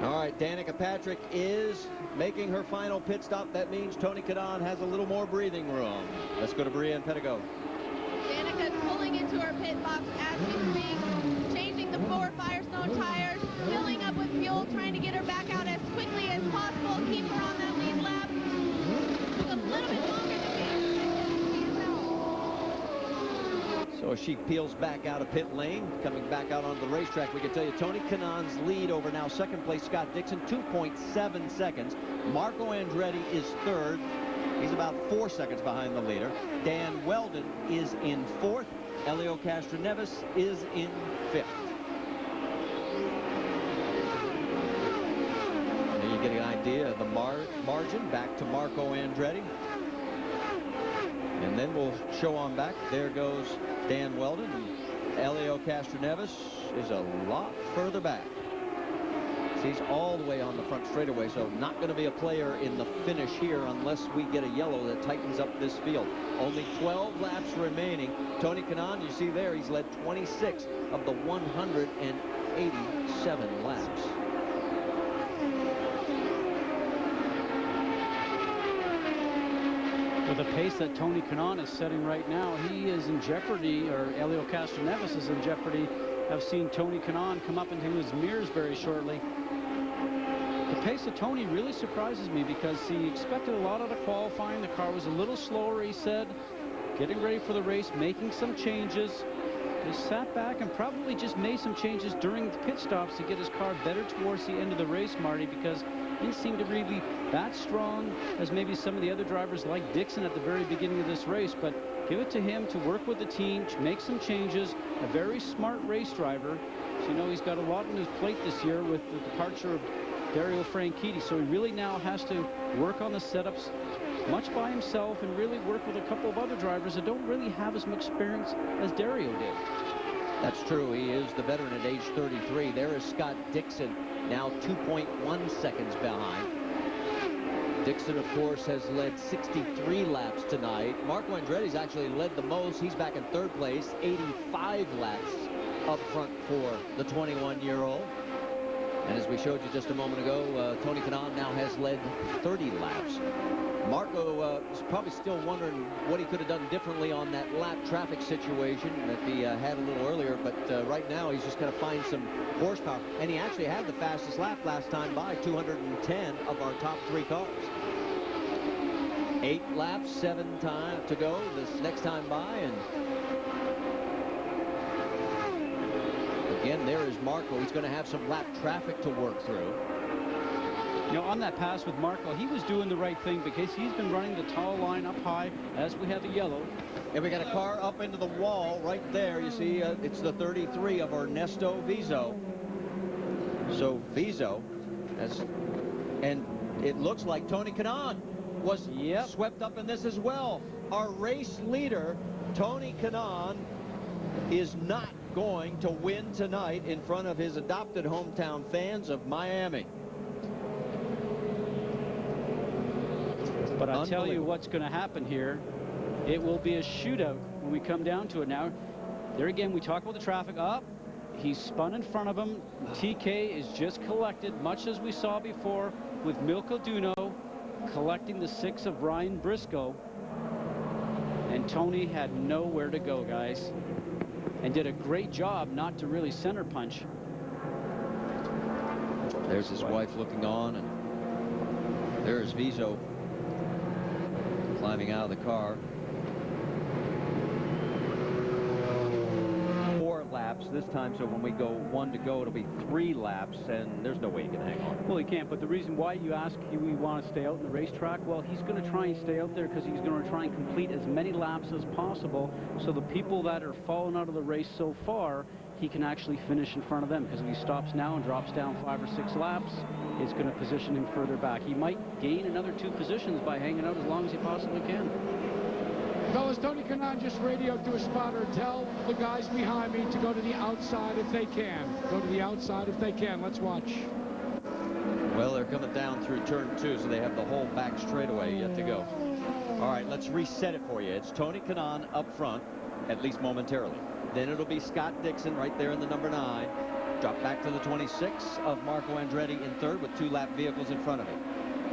All right, Danica Patrick is making her final pit stop. That means Tony Kanaan has a little more breathing room. Let's go to Brienne Pedigo. Danica's pulling into her pit box as we speak, changing the 4 Firestone tires, filling up with fuel, trying to get her back out as quickly as possible, keep her on that lead lap. Took a little bit longer than So as she peels back out of pit lane, coming back out onto the racetrack, we can tell you Tony Kanaan's lead over now second place Scott Dixon, 2.7 seconds. Marco Andretti is third. He's about 4 seconds behind the leader. Dan Weldon is in fourth. Elio Castroneves is in fifth. And you get an idea of the margin back to Marco Andretti. And then we'll show on back. There goes Dan Weldon. And Elio Castroneves is a lot further back. He's all the way on the front straightaway, so not going to be a player in the finish here unless we get a yellow that tightens up this field. Only 12 laps remaining. Tony Kanaan, you see there, he's led 26 of the 187 laps. With the pace that Tony Kanaan is setting right now, he is in jeopardy, or Elio Castroneves is in jeopardy of seeing Tony Kanaan come up into his mirrors very shortly. The pace of Tony really surprises me because he expected a lot out of qualifying. The car was a little slower, he said, getting ready for the race, making some changes. He sat back and probably just made some changes during the pit stops to get his car better towards the end of the race, Marty, because he didn't seem to really be that strong as maybe some of the other drivers like Dixon at the very beginning of this race. But give it to him to work with the team, to make some changes. A very smart race driver. So, you know, he's got a lot on his plate this year with the departure of Dario Franchitti. So he really now has to work on the setups much by himself and really work with a couple of other drivers that don't really have as much experience as Dario did. That's true. He is the veteran at age 33. There is Scott Dixon, now 2.1 seconds behind. Dixon, of course, has led 63 laps tonight. Marco Andretti's actually led the most. He's back in third place, 85 laps up front for the 21-year-old. And as we showed you just a moment ago, Tony Kanaan now has led 30 laps. Marco is probably still wondering what he could have done differently on that lap traffic situation that he had a little earlier, but right now he's just going to find some horsepower. And he actually had the fastest lap last time by, 210 of our top 3 cars. 8 laps, 7 time to go this next time by, and again, there is Marco. He's going to have some lap traffic to work through. You know, on that pass with Marco, he was doing the right thing because he's been running the tall line up high as we have the yellow. And we got a car up into the wall right there. You see, it's the 33 of Ernesto Vizo. So Vizo, and it looks like Tony Kanaan was swept up in this as well. Our race leader, Tony Kanaan, is not going to win tonight in front of his adopted hometown fans of Miami. But I'll tell you what's going to happen here. It will be a shootout when we come down to it now. There again, we talk about the traffic up. He's spun in front of him. TK is just collected, much as we saw before with Milko Duno collecting the 6 of Ryan Briscoe. And Tony had nowhere to go, guys, and did a great job not to really center punch. There's his wife looking on, and there's Vizo climbing out of the car. 4 laps laps this time, so when we go 1 to go, it'll be 3 laps, and there's no way he can hang on. Well, he can't, but the reason why you ask we want to stay out in the racetrack, well, he's going to try and stay out there because he's going to try and complete as many laps as possible, so the people that are falling out of the race so far, he can actually finish in front of them, because if he stops now and drops down 5 or 6 laps, it's going to position him further back. He might gain another 2 positions by hanging out as long as he possibly can. Fellas, Tony Kanaan just radioed to a spotter. Tell the guys behind me to go to the outside if they can. Go to the outside if they can. Let's watch. Well, they're coming down through turn 2, so they have the whole back straightaway yet to go. All right, let's reset it for you. It's Tony Kanaan up front, at least momentarily. Then it'll be Scott Dixon right there in the number 9. Drop back to the 26 of Marco Andretti in 3rd with 2 lap vehicles in front of him.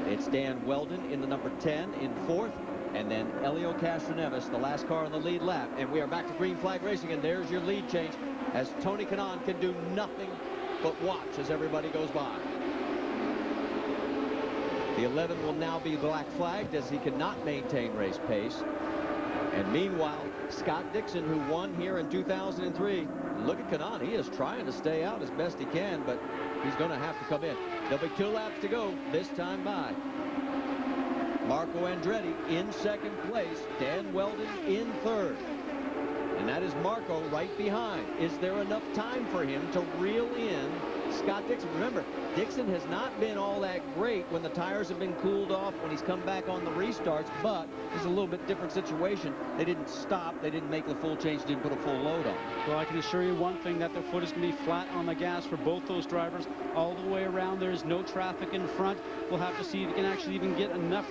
It's Dan Weldon in the number 10 in 4th. And then Elio Castroneves, the last car on the lead lap. And we are back to green flag racing, and there's your lead change as Tony Kanaan can do nothing but watch as everybody goes by. The 11 will now be black flagged as he cannot maintain race pace. And meanwhile, Scott Dixon, who won here in 2003, look at Kanaan. He is trying to stay out as best he can, but he's going to have to come in. There'll be 2 laps to go this time by. Marco Andretti in 2nd place, Dan Weldon in 3rd. And that is Marco right behind. Is there enough time for him to reel in Scott Dixon? Remember, Dixon has not been all that great when the tires have been cooled off, when he's come back on the restarts, but it's a little bit different situation. They didn't stop, they didn't make the full change, didn't put a full load on. Well, I can assure you one thing, that their foot is going to be flat on the gas for both those drivers all the way around. There's no traffic in front. We'll have to see if he can actually even get enough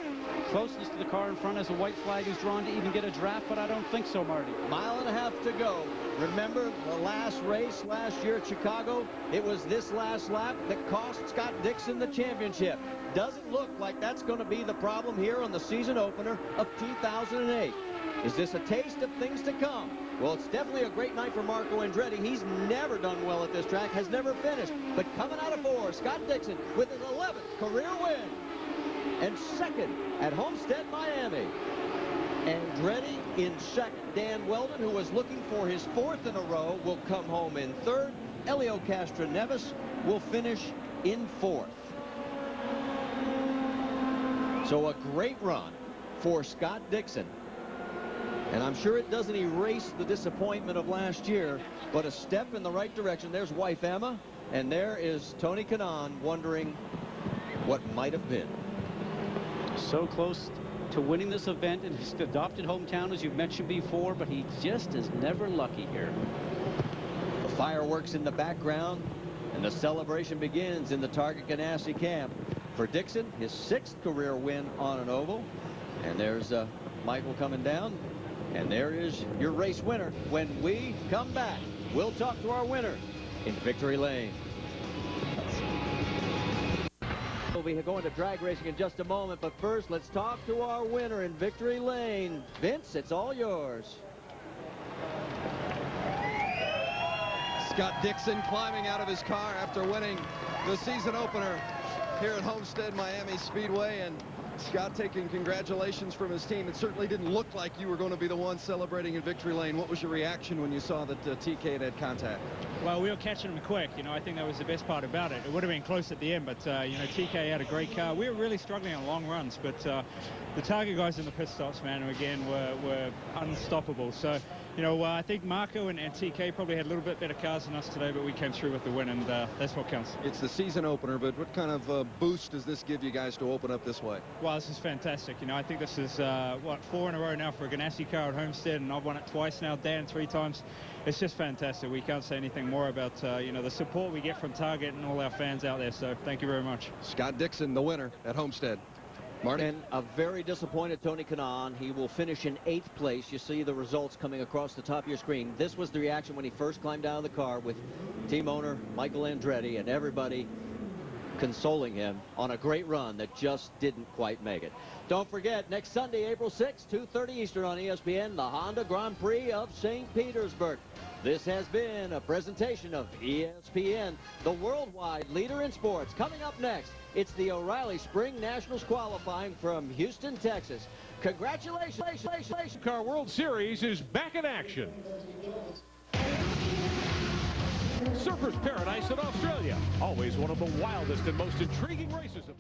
closeness to the car in front as a white flag is drawn to even get a draft, but I don't think so, Marty. 1.5 miles to go. Remember the last race last year at Chicago? It was this last lap that cost Scott Dixon the championship. Doesn't look like that's going to be the problem here on the season opener of 2008. Is this a taste of things to come? Well, it's definitely a great night for Marco Andretti. He's never done well at this track, has never finished. But coming out of 4, Scott Dixon with his 11th career win. And 2nd at Homestead-Miami. Andretti in 2nd. Dan Weldon, who was looking for his 4th in a row, will come home in 3rd. Elio Castroneves will finish in 4th. So a great run for Scott Dixon. And I'm sure it doesn't erase the disappointment of last year, but a step in the right direction. There's wife Emma, and there is Tony Kanaan wondering what might have been. So close to winning this event in his adopted hometown, as you've mentioned before, but he just is never lucky here. The fireworks in the background, and the celebration begins in the Target Ganassi camp. For Dixon, his 6th career win on an oval. And there's Michael coming down. And there is your race winner. When we come back, we'll talk to our winner in Victory Lane. We'll be going to drag racing in just a moment, but first let's talk to our winner in Victory Lane. Vince, it's all yours. Scott Dixon climbing out of his car after winning the season opener here at Homestead-Miami Speedway, and Scott taking congratulations from his team. It certainly didn't look like you were going to be the one celebrating in Victory Lane. What was your reaction when you saw that TK had contact? Well, we were catching him quick. You know, I think that was the best part about it. It would have been close at the end, but, you know, TK had a great car. We were really struggling on long runs, but the Target guys in the pit stops, man, again, were unstoppable. So, you know, I think Marco and TK probably had a little bit better cars than us today, but we came through with the win, and that's what counts. It's the season opener, but what kind of boost does this give you guys to open up this way? Well, this is fantastic. You know, I think this is, 4 in a row now for a Ganassi car at Homestead, and I've won it twice now, Dan 3 times. It's just fantastic. We can't say anything more about, you know, the support we get from Target and all our fans out there, so thank you very much. Scott Dixon, the winner at Homestead. Marty? And a very disappointed Tony Kanaan. He will finish in 8th place. You see the results coming across the top of your screen. This was the reaction when he first climbed out of the car with team owner Michael Andretti and everybody consoling him on a great run that just didn't quite make it. Don't forget, next Sunday, April 6th, 2:30 Eastern on ESPN, the Honda Grand Prix of St. Petersburg. This has been a presentation of ESPN, the worldwide leader in sports. Coming up next, it's the O'Reilly Spring Nationals qualifying from Houston, Texas. Congratulations. Car World Series is back in action. Surfer's Paradise in Australia. Always one of the wildest and most intriguing races of